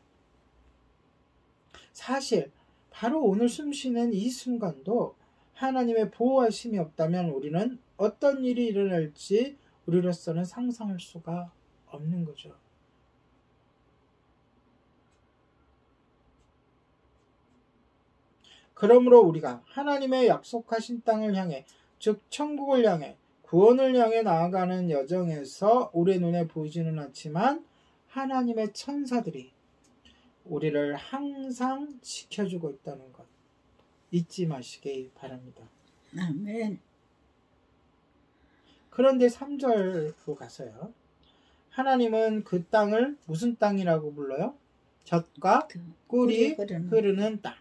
사실 바로 오늘 숨쉬는 이 순간도 하나님의 보호하심이 없다면 우리는 어떤 일이 일어날지 우리로서는 상상할 수가 없는 거죠. 그러므로 우리가 하나님의 약속하신 땅을 향해, 즉 천국을 향해, 구원을 향해 나아가는 여정에서 우리 눈에 보이지는 않지만 하나님의 천사들이 우리를 항상 지켜주고 있다는 것 잊지 마시기 바랍니다. 아멘. 그런데 3절로 가서요. 하나님은 그 땅을 무슨 땅이라고 불러요? 젖과 꿀이 흐르는 땅.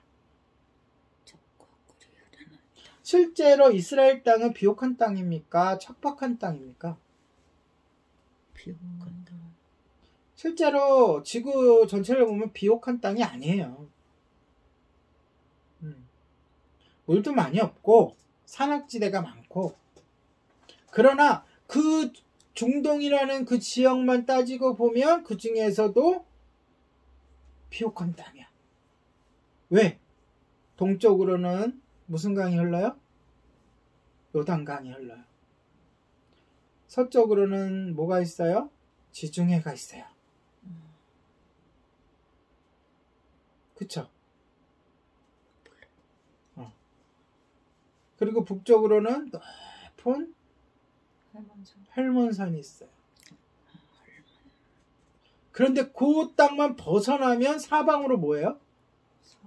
실제로 이스라엘 땅은 비옥한 땅입니까? 척박한 땅입니까? 비옥한 땅. 실제로 지구 전체를 보면 비옥한 땅이 아니에요. 물도 많이 없고 산악지대가 많고, 그러나 그 중동이라는 그 지역만 따지고 보면 그 중에서도 비옥한 땅이야. 왜? 동쪽으로는 무슨 강이 흘러요? 요단강이 흘러요. 서쪽으로는 뭐가 있어요? 지중해가 있어요. 그쵸? 그리고 북쪽으로는 높은 헬몬산이 있어요. 그런데 그 땅만 벗어나면 사방으로 뭐예요?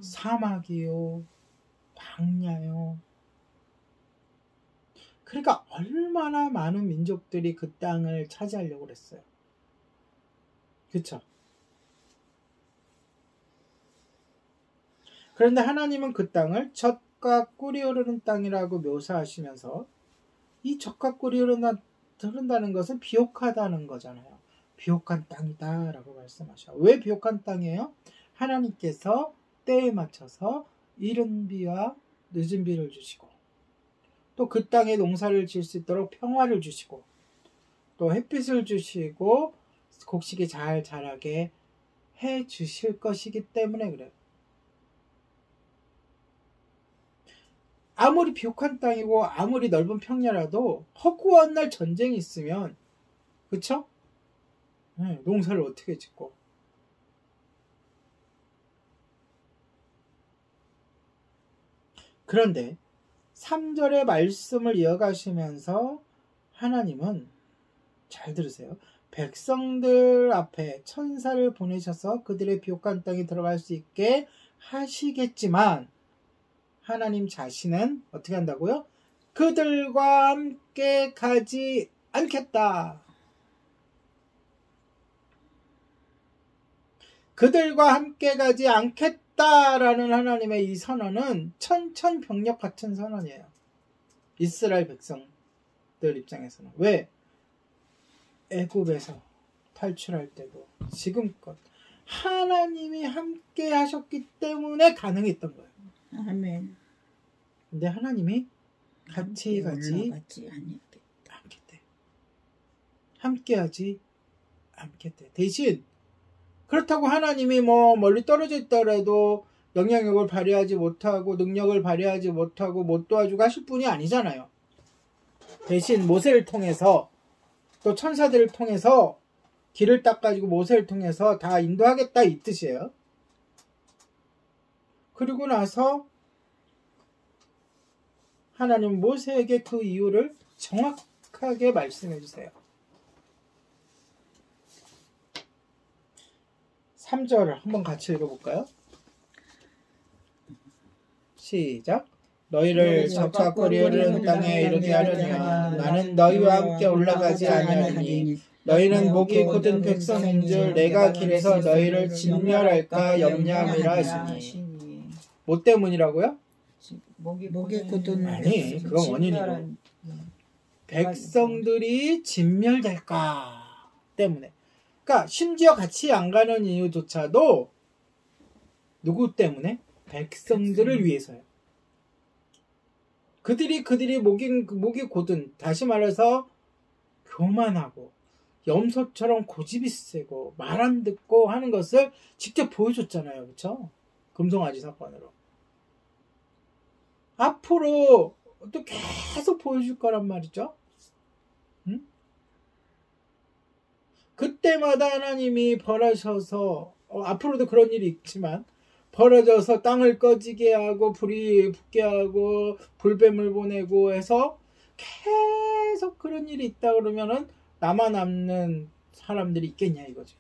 사막이요, 광야요. 그러니까 얼마나 많은 민족들이 그 땅을 차지하려고 그랬어요. 그쵸? 그런데 하나님은 그 땅을 젖과 꿀이 흐르는 땅이라고 묘사하시면서, 이 젖과 꿀이 흐른다는 것은 비옥하다는 거잖아요. 비옥한 땅이다 라고 말씀하셔. 왜 비옥한 땅이에요? 하나님께서 때에 맞춰서 이른 비와 늦은 비를 주시고, 또 그 땅에 농사를 지을 수 있도록 평화를 주시고, 또 햇빛을 주시고 곡식이 잘 자라게 해 주실 것이기 때문에 그래요. 아무리 비옥한 땅이고 아무리 넓은 평야라도 허구한 날 전쟁이 있으면, 그쵸? 네, 농사를 어떻게 짓고. 그런데 3절의 말씀을 이어가시면서 하나님은, 잘 들으세요, 백성들 앞에 천사를 보내셔서 그들의 비옥한 땅에 들어갈 수 있게 하시겠지만 하나님 자신은 어떻게 한다고요? 그들과 함께 가지 않겠다. 그들과 함께 가지 않겠다라는 하나님의 이 선언은 천천병력 같은 선언이에요. 이스라엘 백성들 입장에서는. 왜? 애굽에서 탈출할 때도 지금껏 하나님이 함께 하셨기 때문에 가능했던 거예요. 아멘. 근데 하나님이 같이 가지 올라가지 않겠대. 함께하지 않겠대. 대신 그렇다고 하나님이 뭐 멀리 떨어져 있더라도 영향력을 발휘하지 못하고 능력을 발휘하지 못하고 못 도와주고 하실 분이 아니잖아요. 대신 모세를 통해서 또 천사들을 통해서 길을 닦아주고 모세를 통해서 다 인도하겠다 이 뜻이에요. 그리고 나서 하나님 모세에게 그 이유를 정확하게 말씀해 주세요. 3절을 한번 같이 읽어볼까요? 시작. 너희를 적과 꼬리 흐르는 땅에 이르게 하려니와 나는 너희와 함께 올라가지 아니하리니 너희는 목이 곧은 백성인 줄 내가 길에서 너희를 진멸할까 염려함이라 하시니. 뭐 때문이라고요? 목이 곧은 아니, 그건 원인이고 백성들이 진멸될까 때문에. 그러니까 심지어 같이 안 가는 이유조차도 누구 때문에? 백성들을 위해서요. 그들이 목이 곧은, 다시 말해서 교만하고 염소처럼 고집이 세고 말 안 듣고 하는 것을 직접 보여줬잖아요. 그렇죠? 금송아지 사건으로. 앞으로 또 계속 보여줄 거란 말이죠. 응? 그때마다 하나님이 벌하셔서 앞으로도 그런 일이 있지만 벌어져서 땅을 꺼지게 하고 불이 붙게 하고 불뱀을 보내고 해서 계속 그런 일이 있다 그러면은 남아 남는 사람들이 있겠냐 이거죠.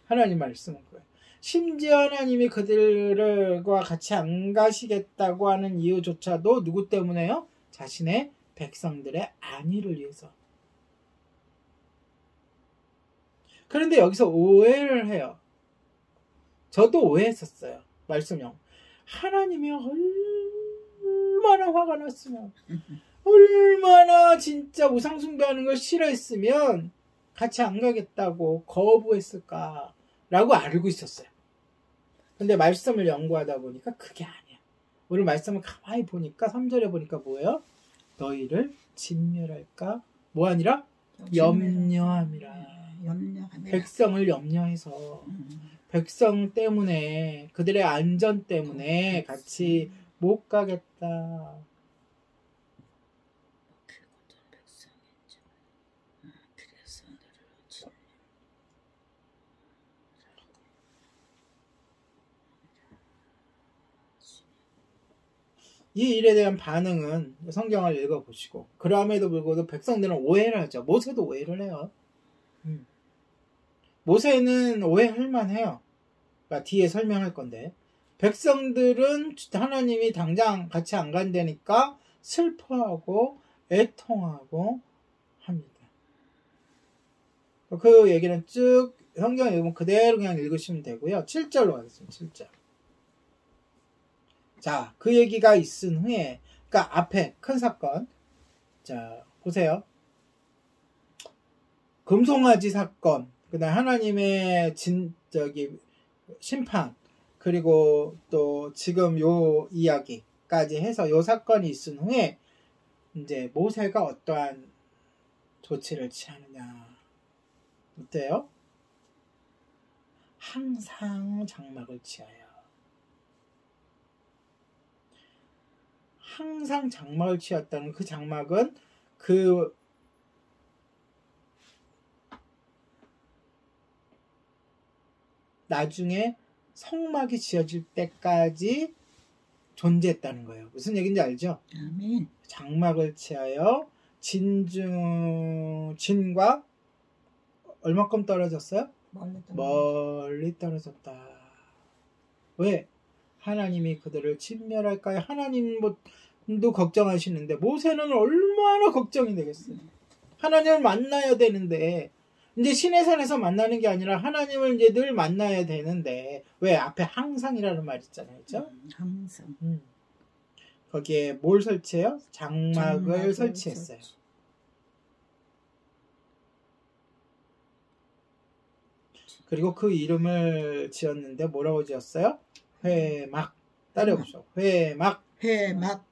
하나님 말씀은 그거예요. 심지어 하나님이 그들과 같이 안 가시겠다고 하는 이유조차도 누구 때문에요? 자신의 백성들의 안위를 위해서. 그런데 여기서 오해를 해요. 저도 오해했었어요. 말씀형. 하나님이 얼마나 화가 났으면, 얼마나 진짜 우상숭배하는 걸 싫어했으면 같이 안 가겠다고 거부했을까라고 알고 있었어요. 근데 말씀을 연구하다 보니까 그게 아니야. 오늘 말씀을 가만히 보니까 3절에 보니까 뭐예요? 너희를 진멸할까? 뭐 아니라? 염려함이라. 백성을 염려해서 백성 때문에 그들의 안전 때문에 같이 못 가겠다. 이 일에 대한 반응은 성경을 읽어보시고 그럼에도 불구하고 백성들은 오해를 하죠. 모세도 오해를 해요. 모세는 오해할 만해요. 그러니까 뒤에 설명할 건데 백성들은 하나님이 당장 같이 안 간다니까 슬퍼하고 애통하고 합니다. 그 얘기는 쭉 성경 읽으면 그대로 그냥 읽으시면 되고요. 7절로 가겠습니다. 7절. 자, 그 얘기가 있은 후에, 그러니까 앞에 큰 사건. 자, 보세요. 금송아지 사건, 그다음 하나님의 심판, 그리고 또 지금 요 이야기까지 해서 요 사건이 있은 후에 이제 모세가 어떠한 조치를 취하느냐. 어때요? 항상 장막을 취하여. 항상 장막을 취했다는 그 장막은 그 나중에 성막이 지어질 때까지 존재했다는 거예요. 무슨 얘기인지 알죠? 아멘. 장막을 취하여 진과 얼마큼 떨어졌어요? 멀리 떨어졌다. 왜? 하나님이 그들을 진멸할까요? 하나님도 걱정하시는데 모세는 얼마나 걱정이 되겠어요. 하나님을 만나야 되는데 이제 신의 산에서 만나는 게 아니라 하나님을 이제 늘 만나야 되는데 왜? 앞에 항상이라는 말 있잖아요. 그렇죠? 항상. 거기에 뭘 설치해요? 장막을 설치했어요. 그리고 그 이름을 지었는데 뭐라고 지었어요? 회막. 따라해보죠. 회막. 회막.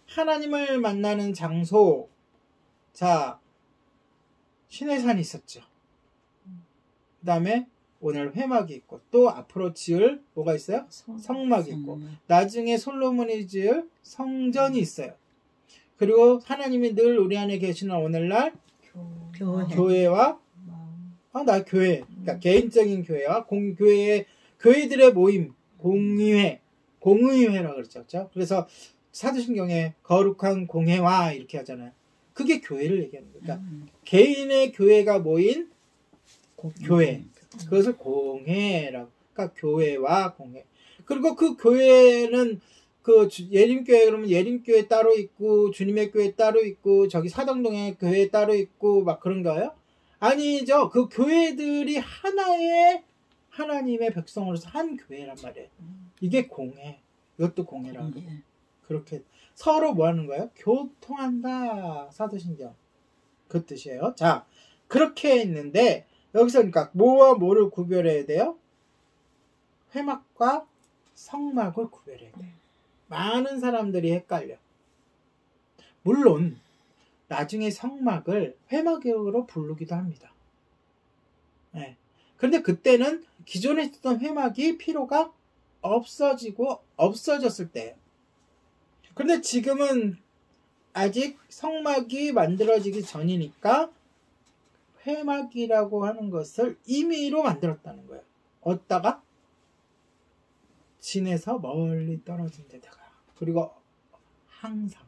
하나님을 만나는 장소. 자, 시내산이 있었죠. 그 다음에 오늘 회막이 있고, 또 앞으로 지을 뭐가 있어요? 성막이 있고, 나중에 솔로몬이 지을 성전이 있어요. 그리고 하나님이 늘 우리 안에 계시는 오늘날 교회와 나 교회, 그러니까 개인적인 교회와 교회들의 모임, 공의회라고 그랬죠. 그래서 사도신경에 거룩한 공회와 이렇게 하잖아요. 그게 교회를 얘기하는 거예요. 그러니까 개인의 교회가 모인 교회, 그것을 공회라고. 그러니까 교회와 공회. 그리고 그 교회는 그 예림교회 그러면 예림교회 따로 있고 주님의 교회 따로 있고 저기 사당동에 교회 따로 있고 막 그런가요? 아니죠. 그 교회들이 하나의 하나님의 백성으로서 한 교회란 말이에요. 이게 공회. 이것도 공회라고. 그렇게 서로 뭐 하는 거예요? 교통한다. 사도신경. 그 뜻이에요. 자, 그렇게 있는데 여기서 그러니까 뭐와 뭐를 구별해야 돼요? 회막과 성막을 구별해야 돼요. 많은 사람들이 헷갈려. 물론 나중에 성막을 회막으로 부르기도 합니다. 네. 그런데 그때는 기존에 있던 회막이 필요가 없어졌을 때예요. 그런데 지금은 아직 성막이 만들어지기 전이니까 회막이라고 하는 것을 임의로 만들었다는 거예요. 어디다가? 진에서 멀리 떨어진 데다가. 그리고 항상.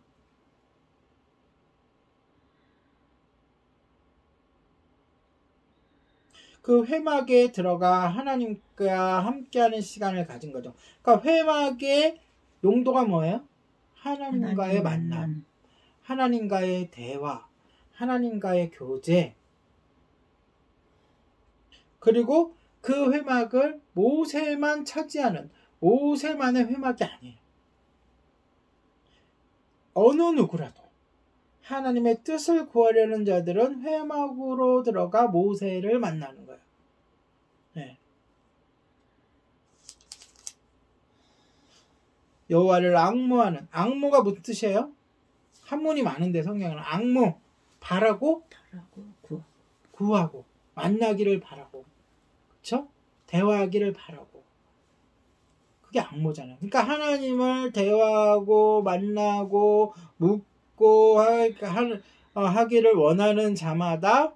그 회막에 들어가 하나님과 함께하는 시간을 가진 거죠. 그러니까 회막의 용도가 뭐예요? 하나님과의 만남, 하나님과의 대화, 하나님과의 교제. 그리고 그 회막을 모세만 차지하는 모세만의 회막이 아니에요. 어느 누구라도 하나님의 뜻을 구하려는 자들은 회막으로 들어가 모세를 만나는 거예요. 네. 여호와를 악모하는, 악모가 무슨 뜻이에요? 한문이 많은데 성경에는 악모, 바라고 구하고 만나기를 바라고, 그렇죠? 대화하기를 바라고. 그게 악모잖아요. 그러니까 하나님을 대화하고 만나고 묻고 하기를 원하는 자마다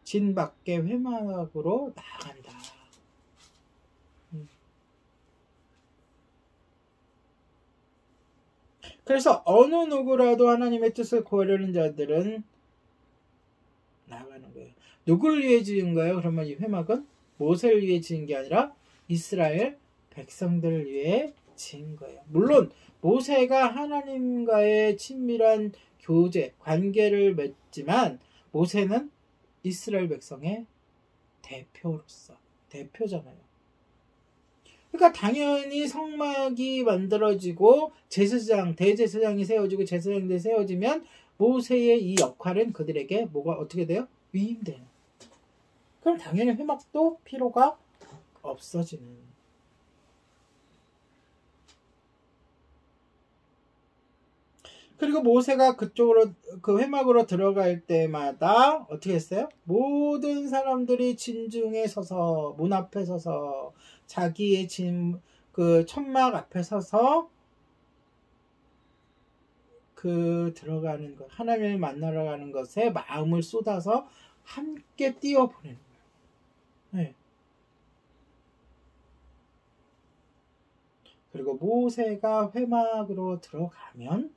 진 밖의 회막으로 나아간다. 그래서 어느 누구라도 하나님의 뜻을 구하려는 자들은 나아가는 거예요. 누구를 위해 지은 거예요? 그러면 이 회막은 모세를 위해 지은 게 아니라 이스라엘 백성들을 위해 지은 거예요. 물론 모세가 하나님과의 친밀한 교제, 관계를 맺지만 모세는 이스라엘 백성의 대표잖아요. 그러니까 당연히 성막이 만들어지고 대제사장이 세워지고 제사장들이 세워지면 모세의 이 역할은 그들에게 뭐가 어떻게 돼요? 위임되는. 그럼 당연히 회막도 필요가 없어지는. 그리고 모세가 그쪽으로 그 회막으로 들어갈 때마다 어떻게 했어요? 모든 사람들이 진중에 서서 문 앞에 서서 자기의 그 천막 앞에 서서 그 들어가는 것, 하나님을 만나러 가는 것에 마음을 쏟아서 함께 뛰어보내는 거예요. 네. 그리고 모세가 회막으로 들어가면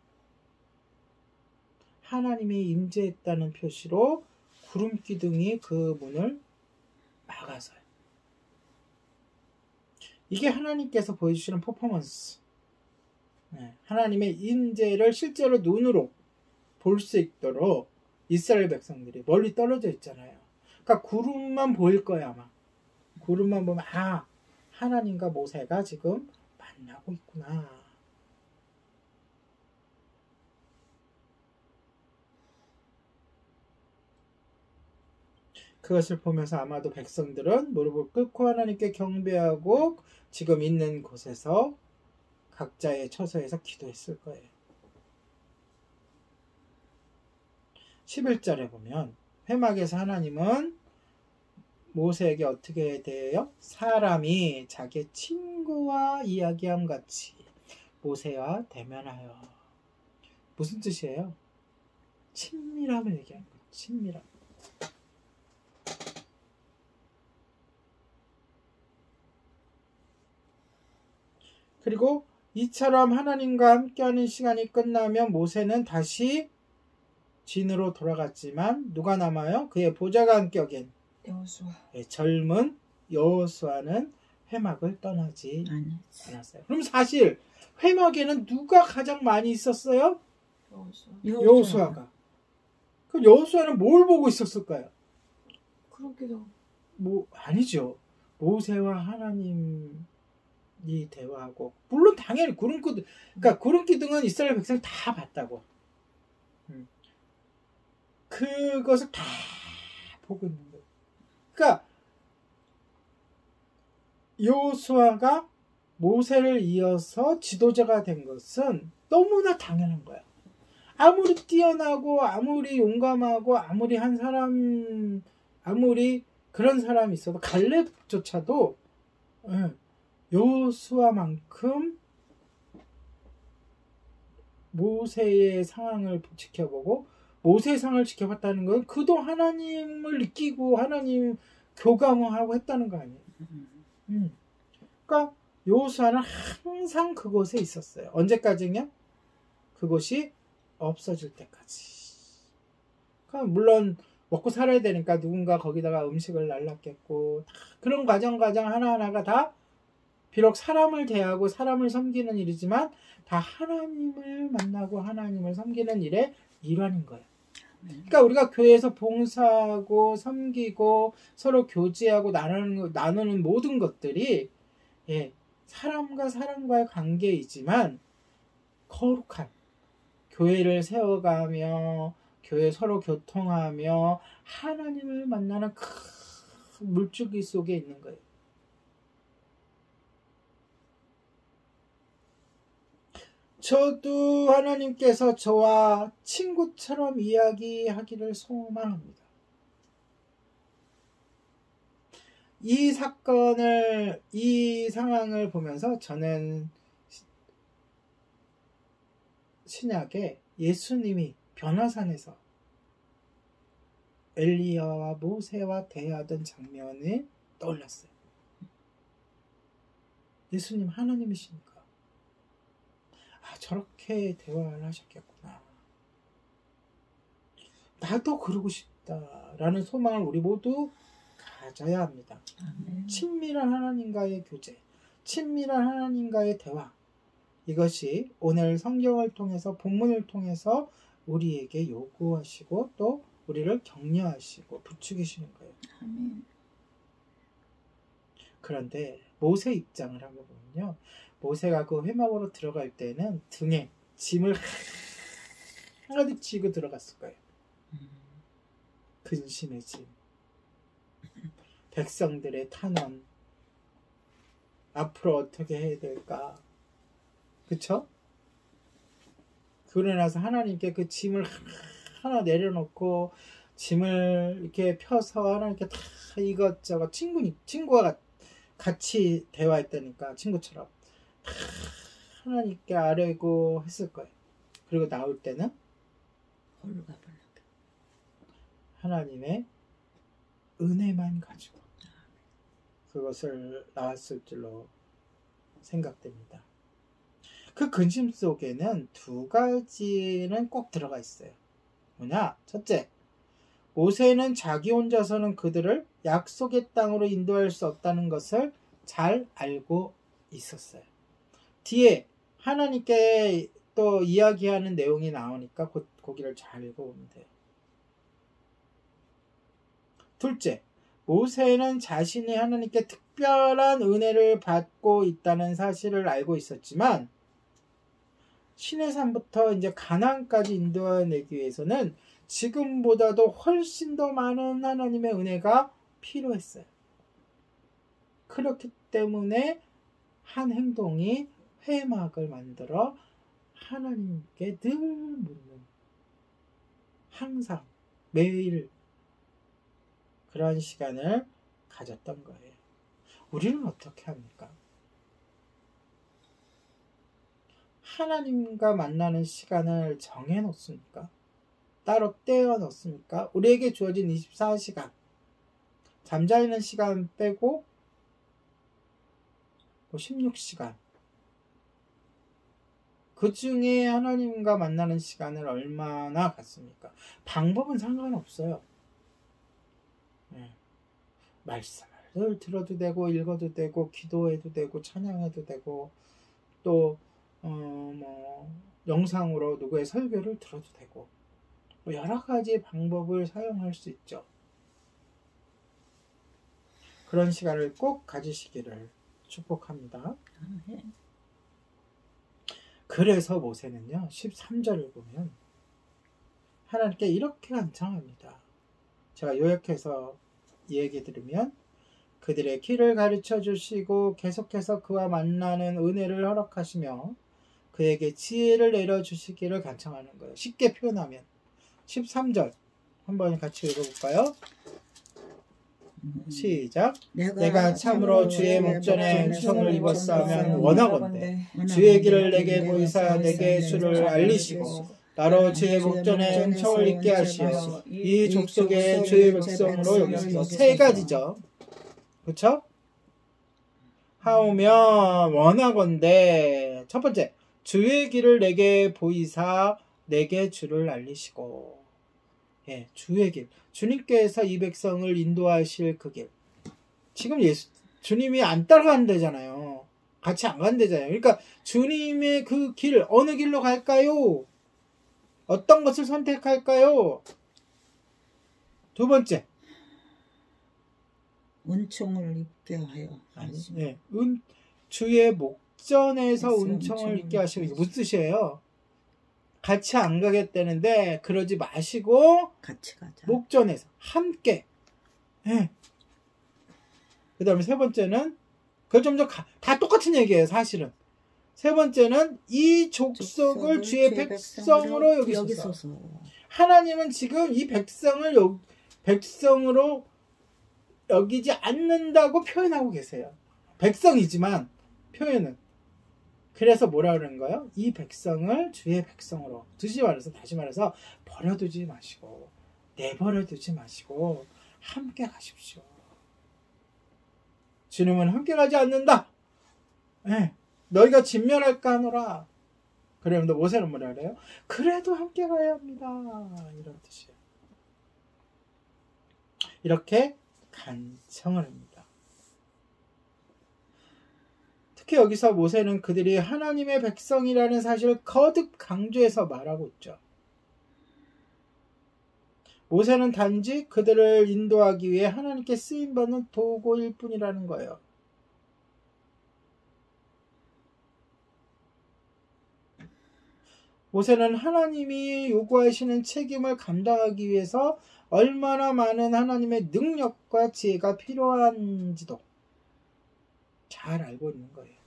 하나님이 임재했다는 표시로 구름 기둥이 그 문을 막아서요. 이게 하나님께서 보여주시는 퍼포먼스. 네, 하나님의 임재를 실제로 눈으로 볼 수 있도록 이스라엘 백성들이 멀리 떨어져 있잖아요. 그러니까 구름만 보일 거야 아마. 구름만 보면 하나님과 모세가 지금 만나고 있구나. 그것을 보면서 아마도 백성들은 무릎을 꿇고 하나님께 경배하고 지금 있는 곳에서 각자의 처소에서 기도했을 거예요. 11절에 보면 회막에서 하나님은 모세에게 어떻게 대해요? 사람이 자기의 친구와 이야기함 같이 모세와 대면하여. 무슨 뜻이에요? 친밀함을 얘기하는 거예요. 친밀함. 그리고 이처럼 하나님과 함께하는 시간이 끝나면 모세는 다시 진으로 돌아갔지만 누가 남아요? 그의 보좌가 함께 여긴 여호수아. 젊은 여호수아는 회막을 떠나지 아니지. 않았어요. 그럼 사실 회막에는 누가 가장 많이 있었어요? 여호수아가. 그럼 여호수아는 뭘 보고 있었을까요? 그렇기도. 아니죠. 모세와 하나님이 대화하고, 물론 당연히 구름기둥, 그러니까 구름기둥은 이스라엘 백성 다 봤다고. 그것을 다 보고 있는 거예요. 그러니까 여호수아가 모세를 이어서 지도자가 된 것은 너무나 당연한 거야. 아무리 뛰어나고 아무리 용감하고 아무리 그런 사람이 있어도 갈렙조차도 여호수아만큼 모세의 상황을 지켜보고 모세의 상황을 지켜봤다는 건 그도 하나님을 느끼고 하나님 교감하고 했다는 거 아니에요. 그러니까 여호수아는 항상 그곳에 있었어요. 언제까지냐? 그곳이 없어질 때까지. 그러니까 물론 먹고 살아야 되니까 누군가 거기다가 음식을 날랐겠고, 그런 과정 하나하나가 다 비록 사람을 대하고 사람을 섬기는 일이지만 다 하나님을 만나고 하나님을 섬기는 일의 일환인 거예요. 그러니까 우리가 교회에서 봉사하고 섬기고 서로 교제하고 나누는 모든 것들이 사람과 사람과의 관계이지만 거룩한 교회를 세워가며 교회 서로 교통하며 하나님을 만나는 큰 물줄기 속에 있는 거예요. 저도 하나님께서 저와 친구처럼 이야기하기를 소망합니다. 이 상황을 보면서 저는 신약에 예수님이 변화산에서 엘리야와 모세와 대화하던 장면이 떠올랐어요. 예수님 하나님이시니까 저렇게 대화를 하셨겠구나. 나도 그러고 싶다라는 소망을 우리 모두 가져야 합니다. 친밀한 하나님과의 교제, 친밀한 하나님과의 대화, 이것이 오늘 성경을 통해서 본문을 통해서 우리에게 요구하시고 또 우리를 격려하시고 부추기시는 거예요. 아멘. 그런데 모세 입장을 한번 보면요, 모세가 그 회막으로 들어갈 때는 등에 짐을 한가득 지고 들어갔을 거예요. 근심의 짐, 백성들의 탄원, 앞으로 어떻게 해야 될까, 그쵸? 그러고 나서 하나님께 그 짐을 하나 내려놓고 짐을 이렇게 펴서 하나님께 다 이것저것 친구와 같이 대화했다니까, 친구처럼 다 하나님께 아뢰고 했을 거예요. 그리고 나올 때는 홀가분하게 하나님의 은혜만 가지고 그것을 나왔을 줄로 생각됩니다. 그 근심 속에는 두 가지는 꼭 들어가 있어요. 뭐냐? 첫째, 모세는 자기 혼자서는 그들을 약속의 땅으로 인도할 수 없다는 것을 잘 알고 있었어요. 뒤에 하나님께 또 이야기하는 내용이 나오니까 거기를 잘 읽어보면 돼요. 둘째, 모세는 자신이 하나님께 특별한 은혜를 받고 있다는 사실을 알고 있었지만 시내산부터 이제 가나안까지 인도해내기 위해서는 지금보다도 훨씬 더 많은 하나님의 은혜가 필요했어요. 그렇기 때문에 한 행동이 회막을 만들어 하나님께 늘 묻는, 항상 매일 그런 시간을 가졌던 거예요. 우리는 어떻게 합니까? 하나님과 만나는 시간을 정해놓습니까? 따로 떼어놓습니까? 우리에게 주어진 24시간, 잠자는 시간 빼고 16시간, 그 중에 하나님과 만나는 시간을 얼마나 갖습니까? 방법은 상관없어요. 말씀을 들어도 되고, 읽어도 되고, 기도해도 되고, 찬양해도 되고, 또 영상으로 누구의 설교를 들어도 되고, 여러 가지 방법을 사용할 수 있죠. 그런 시간을 꼭 가지시기를 축복합니다. 그래서 모세는요, 13절을 보면 하나님께 이렇게 간청합니다. 제가 요약해서 얘기 들으면, 그들의 길을 가르쳐 주시고 계속해서 그와 만나는 은혜를 허락하시며 그에게 지혜를 내려주시기를 간청하는 거예요. 쉽게 표현하면 13절 한번 같이 읽어볼까요? 시작. 내가 참으로 주의 목전에 은총을 입었사면 원하건대 주의 길을 내게 보이사 내게 주를 알리시고 나로 주의 목전에 은총을 입게 하시어 이 족속의 주의 백성으로 여기시고. 세 가지죠. 그렇죠? 하오면 원하건대, 첫 번째, 주의 길을 내게 보이사 내게 주를 알리시고. 예, 주의 길. 주님께서 이 백성을 인도하실 그 길. 지금 주님이 안 따라간대잖아요. 같이 안 간대잖아요. 그러니까 주님의 그 길, 어느 길로 갈까요? 어떤 것을 선택할까요? 두 번째, 은총을 입게 하여. 네, 주의 목전에서 은총을 입게 하시고. 이게 무슨 뜻이에요? 같이 안 가겠다는데 그러지 마시고 같이 가자. 목전에서 함께. 네. 그 다음에 세 번째는, 그 좀 다 똑같은 얘기예요, 사실은. 세 번째는 이 족속을 주의 백성으로 여기소서. 하나님은 지금 이 백성을 백성으로 여기지 않는다고 표현하고 계세요. 백성이지만 표현은. 그래서 뭐라 그러는 거예요? 이 백성을 주의 백성으로. 다시 말해서 버려두지 마시고, 내버려두지 마시고 함께 가십시오. 주님은 함께 가지 않는다. 네. 너희가 진멸할까 하노라. 그러면 모세는 뭐라 그래요? 그래도 함께 가야 합니다. 이런 뜻이에요. 이렇게 간청을 합니다. 특히 여기서 모세는 그들이 하나님의 백성이라는 사실을 거듭 강조해서 말하고 있죠. 모세는 단지 그들을 인도하기 위해 하나님께 쓰임받는 도구일 뿐이라는 거예요. 모세는 하나님이 요구하시는 책임을 감당하기 위해서 얼마나 많은 하나님의 능력과 지혜가 필요한지도 잘 알고 있는 거예요.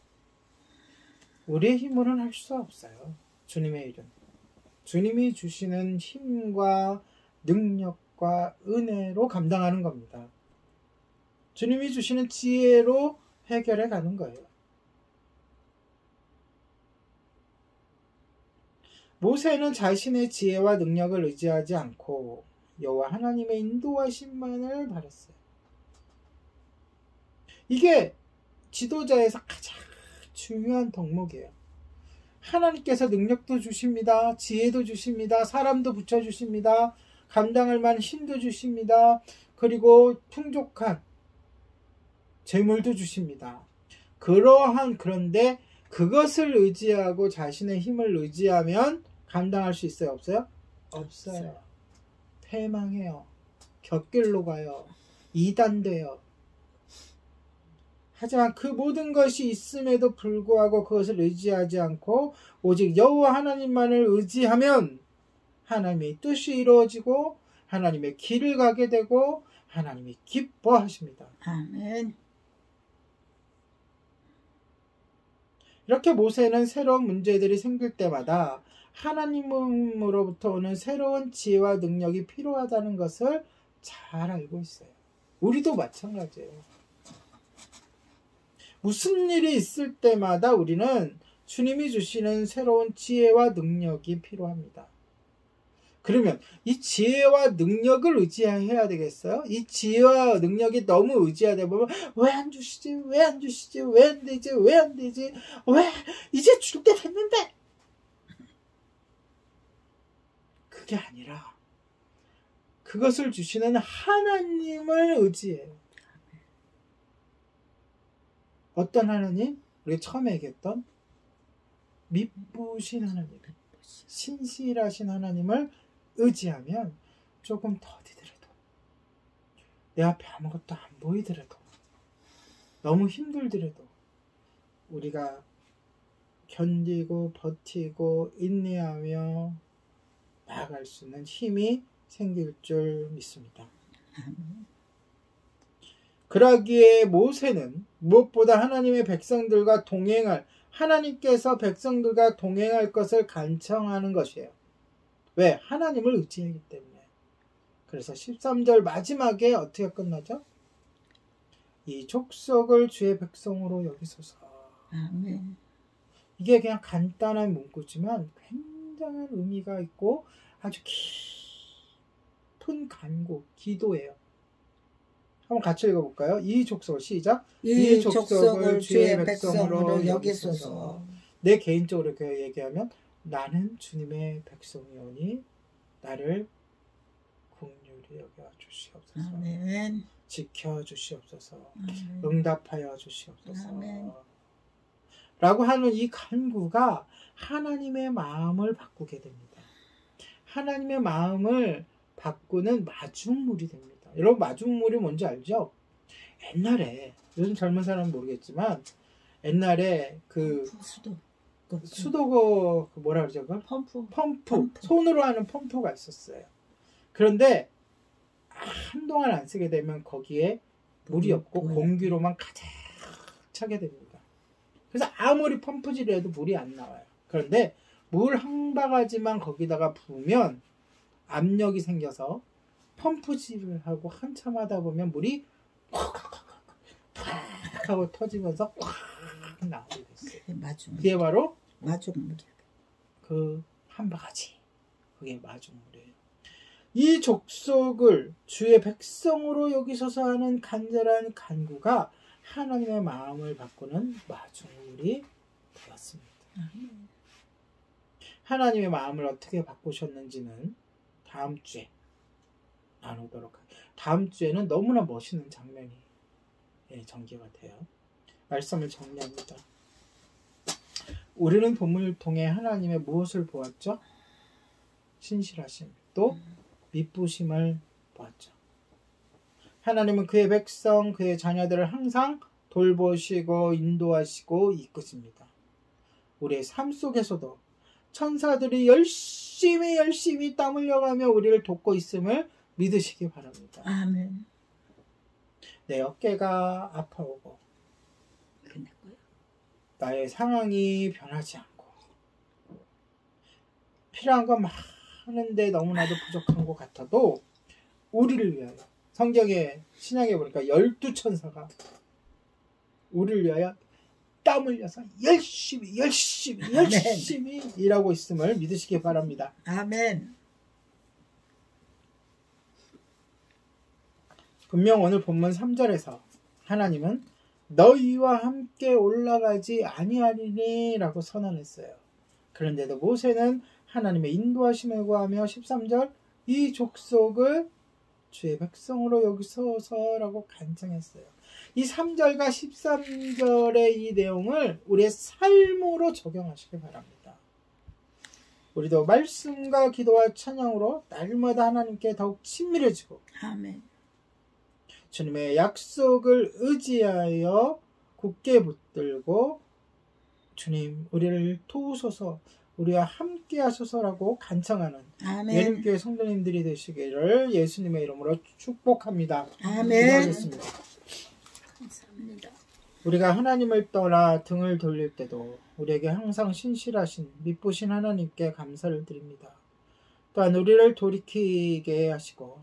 우리의 힘으로는 할 수 없어요. 주님의 일은. 주님이 주시는 힘과 능력과 은혜로 감당하는 겁니다. 주님이 주시는 지혜로 해결해 가는 거예요. 모세는 자신의 지혜와 능력을 의지하지 않고 여호와 하나님의 인도하심만을 바랐어요. 이게 지도자에서 가장 중요한 덕목이에요. 하나님께서 능력도 주십니다. 지혜도 주십니다. 사람도 붙여주십니다. 감당할 만한 힘도 주십니다. 그리고 풍족한 재물도 주십니다. 그런데 그것을 의지하고 자신의 힘을 의지하면 감당할 수 있어요? 없어요? 없어요. 패망해요. 곁길로 가요. 이단돼요. 하지만 그 모든 것이 있음에도 불구하고 그것을 의지하지 않고 오직 여호와 하나님만을 의지하면 하나님의 뜻이 이루어지고 하나님의 길을 가게 되고 하나님이 기뻐하십니다. 아멘. 이렇게 모세는 새로운 문제들이 생길 때마다 하나님으로부터 오는 새로운 지혜와 능력이 필요하다는 것을 잘 알고 있어요. 우리도 마찬가지예요. 무슨 일이 있을 때마다 우리는 주님이 주시는 새로운 지혜와 능력이 필요합니다. 그러면 이 지혜와 능력을 의지해야 되겠어요? 이 지혜와 능력이 너무 의지하다 보면 왜 안 주시지? 왜 안 주시지? 왜 안 되지? 왜 안 되지? 왜? 이제 줄 때 됐는데! 그게 아니라 그것을 주시는 하나님을 의지해요. 어떤 하나님? 우리가 처음에 얘기했던 미쁘신 하나님, 신실하신 하나님을 의지하면 조금 더디더라도 내 앞에 아무것도 안 보이더라도 너무 힘들더라도 우리가 견디고 버티고 인내하며 나아갈 수 있는 힘이 생길 줄 믿습니다. 그러기에 모세는 무엇보다 하나님의 백성들과 동행할 하나님께서 백성들과 동행할 것을 간청하는 것이에요. 왜? 하나님을 의지하기 때문에. 그래서 13절 마지막에 어떻게 끝나죠? 이 족속을 주의 백성으로 여기소서. 아멘. 이게 그냥 간단한 문구지만 굉장한 의미가 있고 아주 깊은 간구, 기도예요. 한번 같이 읽어볼까요? 이 족속을 시작. 이 족속을 주의 백성으로 여기소서. 내 개인적으로 이렇게 얘기하면 나는 주님의 백성이오니 나를 긍휼히 여겨 주시옵소서. 아멘. 지켜 주시옵소서. 아멘. 응답하여 주시옵소서. 아멘. 라고 하는 이 간구가 하나님의 마음을 바꾸게 됩니다. 하나님의 마음을 바꾸는 마중물이 됩니다. 여러분 마중물이 뭔지 알죠? 옛날에 요즘 젊은 사람은 모르겠지만 옛날에 그 수도 뭐라 그러죠? 펌프 손으로 하는 펌프가 있었어요. 그런데 한동안 안 쓰게 되면 거기에 물이 없고 공기로만 가득 차게 됩니다. 그래서 아무리 펌프질을 해도 물이 안 나와요. 그런데 물 한 바가지만 거기다가 부으면 압력이 생겨서 펌프질을 하고 한참 하다 보면 물이 팍 하고 터지면서 꽉 나오게 됐어요. 그게 바로 마중물이야. 그 한 바가지. 그게 마중물이에요. 이 족속을 주의 백성으로 여기소서 하는 간절한 간구가 하나님의 마음을 바꾸는 마중물이 되었습니다. 하나님의 마음을 어떻게 바꾸셨는지는 다음 주에 나누도록 할게요. 다음 주에는 너무나 멋있는 장면이 전개가 돼요. 말씀을 정리합니다. 우리는 본문을 통해 하나님의 무엇을 보았죠? 신실하심, 또 미쁘심을 보았죠. 하나님은 그의 백성, 그의 자녀들을 항상 돌보시고 인도하시고 이끄십니다. 우리의 삶 속에서도 천사들이 열심히 땀 흘려가며 우리를 돕고 있음을 믿으시기 바랍니다. 아멘. 내 어깨가 아파오고 나의 상황이 변하지 않고 필요한 건 많은데 너무나도 부족한 것 같아도 우리를 위하여 성경에 신약에 보니까 12천사가 우리를 위하여 땀 흘려서 열심히 일하고 있음을 믿으시기 바랍니다. 아멘. 분명 오늘 본문 3절에서 하나님은 너희와 함께 올라가지 아니하리니 라고 선언했어요. 그런데도 모세는 하나님의 인도하심을 구하며 13절 이 족속을 주의 백성으로 여기소서라고 간청했어요. 이 3절과 13절의 이 내용을 우리의 삶으로 적용하시기 바랍니다. 우리도 말씀과 기도와 찬양으로 날마다 하나님께 더욱 친밀해지고 아멘. 주님의 약속을 의지하여 굳게 붙들고 주님 우리를 도우소서 우리와 함께 하소서라고 간청하는 아멘. 예림교회 성도님들이 되시기를 예수님의 이름으로 축복합니다. 아멘. 기도하겠습니다. 감사합니다. 우리가 하나님을 떠나 등을 돌릴 때도 우리에게 항상 신실하신 믿부신 하나님께 감사를 드립니다. 또한 우리를 돌이키게 하시고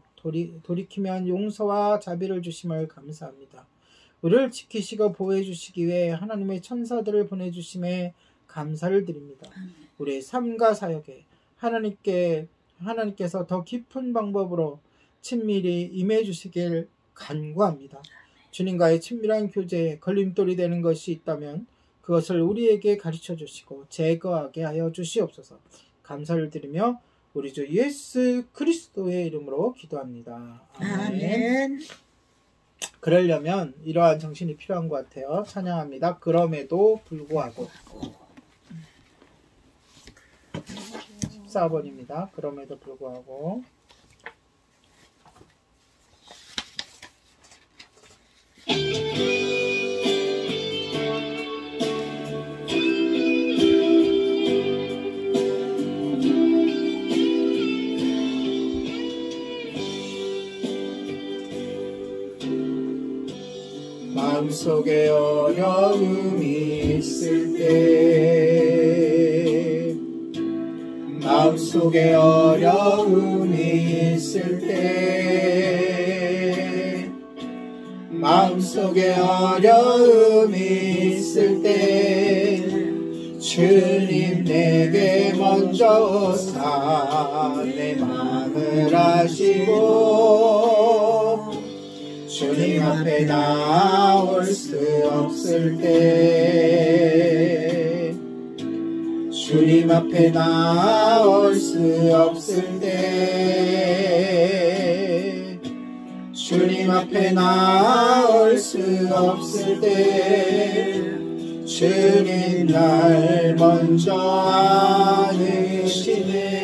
돌이키면 용서와 자비를 주심을 감사합니다. 우리를 지키시고 보호해 주시기 위해 하나님의 천사들을 보내주심에 감사를 드립니다. 우리의 삶과 사역에 하나님께서 더 깊은 방법으로 친밀히 임해 주시길 간구합니다. 주님과의 친밀한 교제에 걸림돌이 되는 것이 있다면 그것을 우리에게 가르쳐 주시고 제거하게 하여 주시옵소서. 감사를 드리며 우리 주 예수 그리스도의 이름으로 기도합니다. 아멘. 그러려면 이러한 정신이 필요한 것 같아요. 찬양합니다. 그럼에도 불구하고 14번입니다. 그럼에도 불구하고 마음속에 어려움이 있을 때 마음속에 어려움이 있을 때 마음속에 어려움이 있을 때 주님 내게 먼저 오사 내 마음을 아시고 주님 앞에 나올 수 없을 때 주님 앞에 나올 수 없을 때 주님 앞에 나올 수 없을 때 주님 날 먼저 아시네.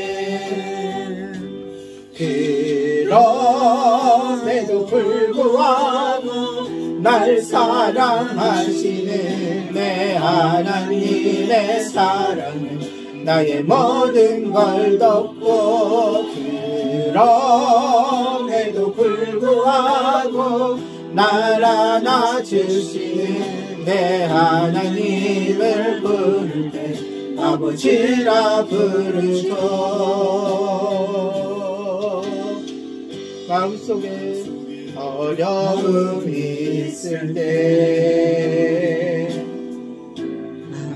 그럼에도 불구하고 날 사랑하시는 내 하나님의 사랑은 나의 모든 걸 덮고 그럼에도 불구하고 날 안아주시는 내 하나님을 부를 때 아버지라 부르죠. 마음속에 어려움이 있을 때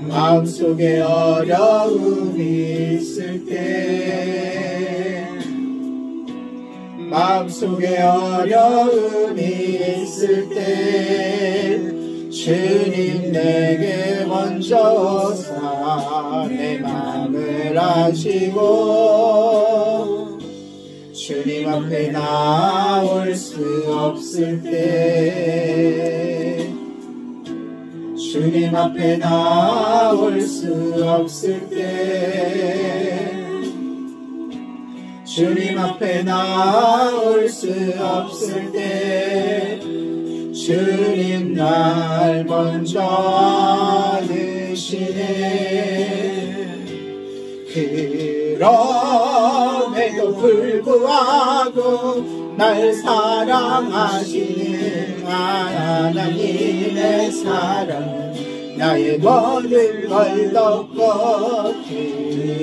마음속에 어려움이 있을 때 마음속에 어려움이 있을 때 주님 내게 먼저 오사 내 마음을 아시고 주님 앞에 나올 수 없을 때 주님 앞에 나올 수 없을 때 주님 앞에 나올 수 없을 때 주님 날 먼저 아시네. 그럼에도 불구하고 날 사랑하시는 하나님의 사랑은 나의 모든 걸 덮고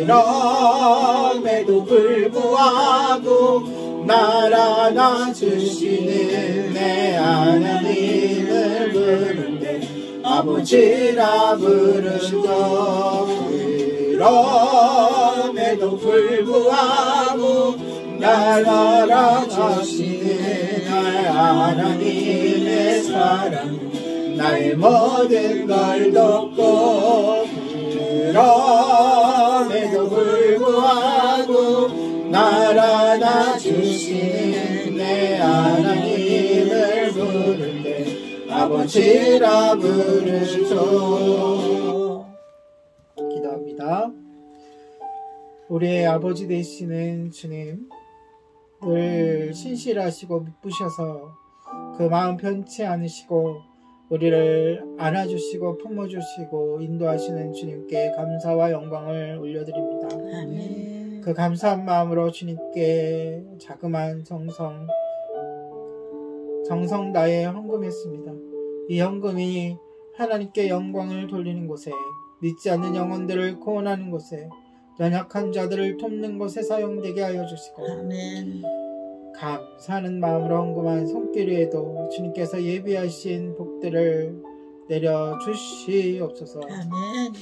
그럼에도 불구하고 날 안아주시는 내 하나님을 부른데 아버지라 부르죠. 그럼에도 불구하고 날 알아주시는 하나님의 사랑 나의 모든 걸 덮고 그럼에도 불구하고 날 안아주시는 내 하나님을 부른데 아버지라 부르죠. 기도합니다. 우리의 아버지 되시는 주님, 늘 신실하시고 믿부셔서 그 마음 변치 않으시고 우리를 안아주시고 품어주시고 인도하시는 주님께 감사와 영광을 올려드립니다. 아멘. 그 감사한 마음으로 주님께 자그마한 정성 다해 헌금했습니다. 이 헌금이 하나님께 영광을 돌리는 곳에, 믿지 않는 영혼들을 구원하는 곳에, 연약한 자들을 돕는 곳에 사용되게 하여 주시고, 아멘. 감사하는 마음으로 헌금한 손길 위에도 주님께서 예비하신 복들을 내려주시옵소서. 아멘.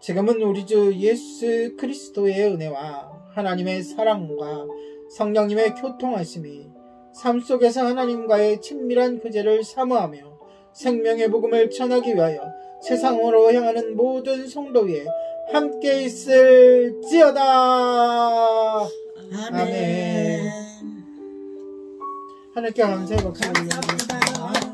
지금은 우리 주 예수 그리스도의 은혜와 하나님의 사랑과 성령님의 교통하심이 삶 속에서 하나님과의 친밀한 교제를 사모하며 생명의 복음을 전하기 위하여 세상으로 향하는 모든 성도 위에 함께 있을지어다. 아멘. 하나님께 감사의 박수 올립니다. 감사합니다.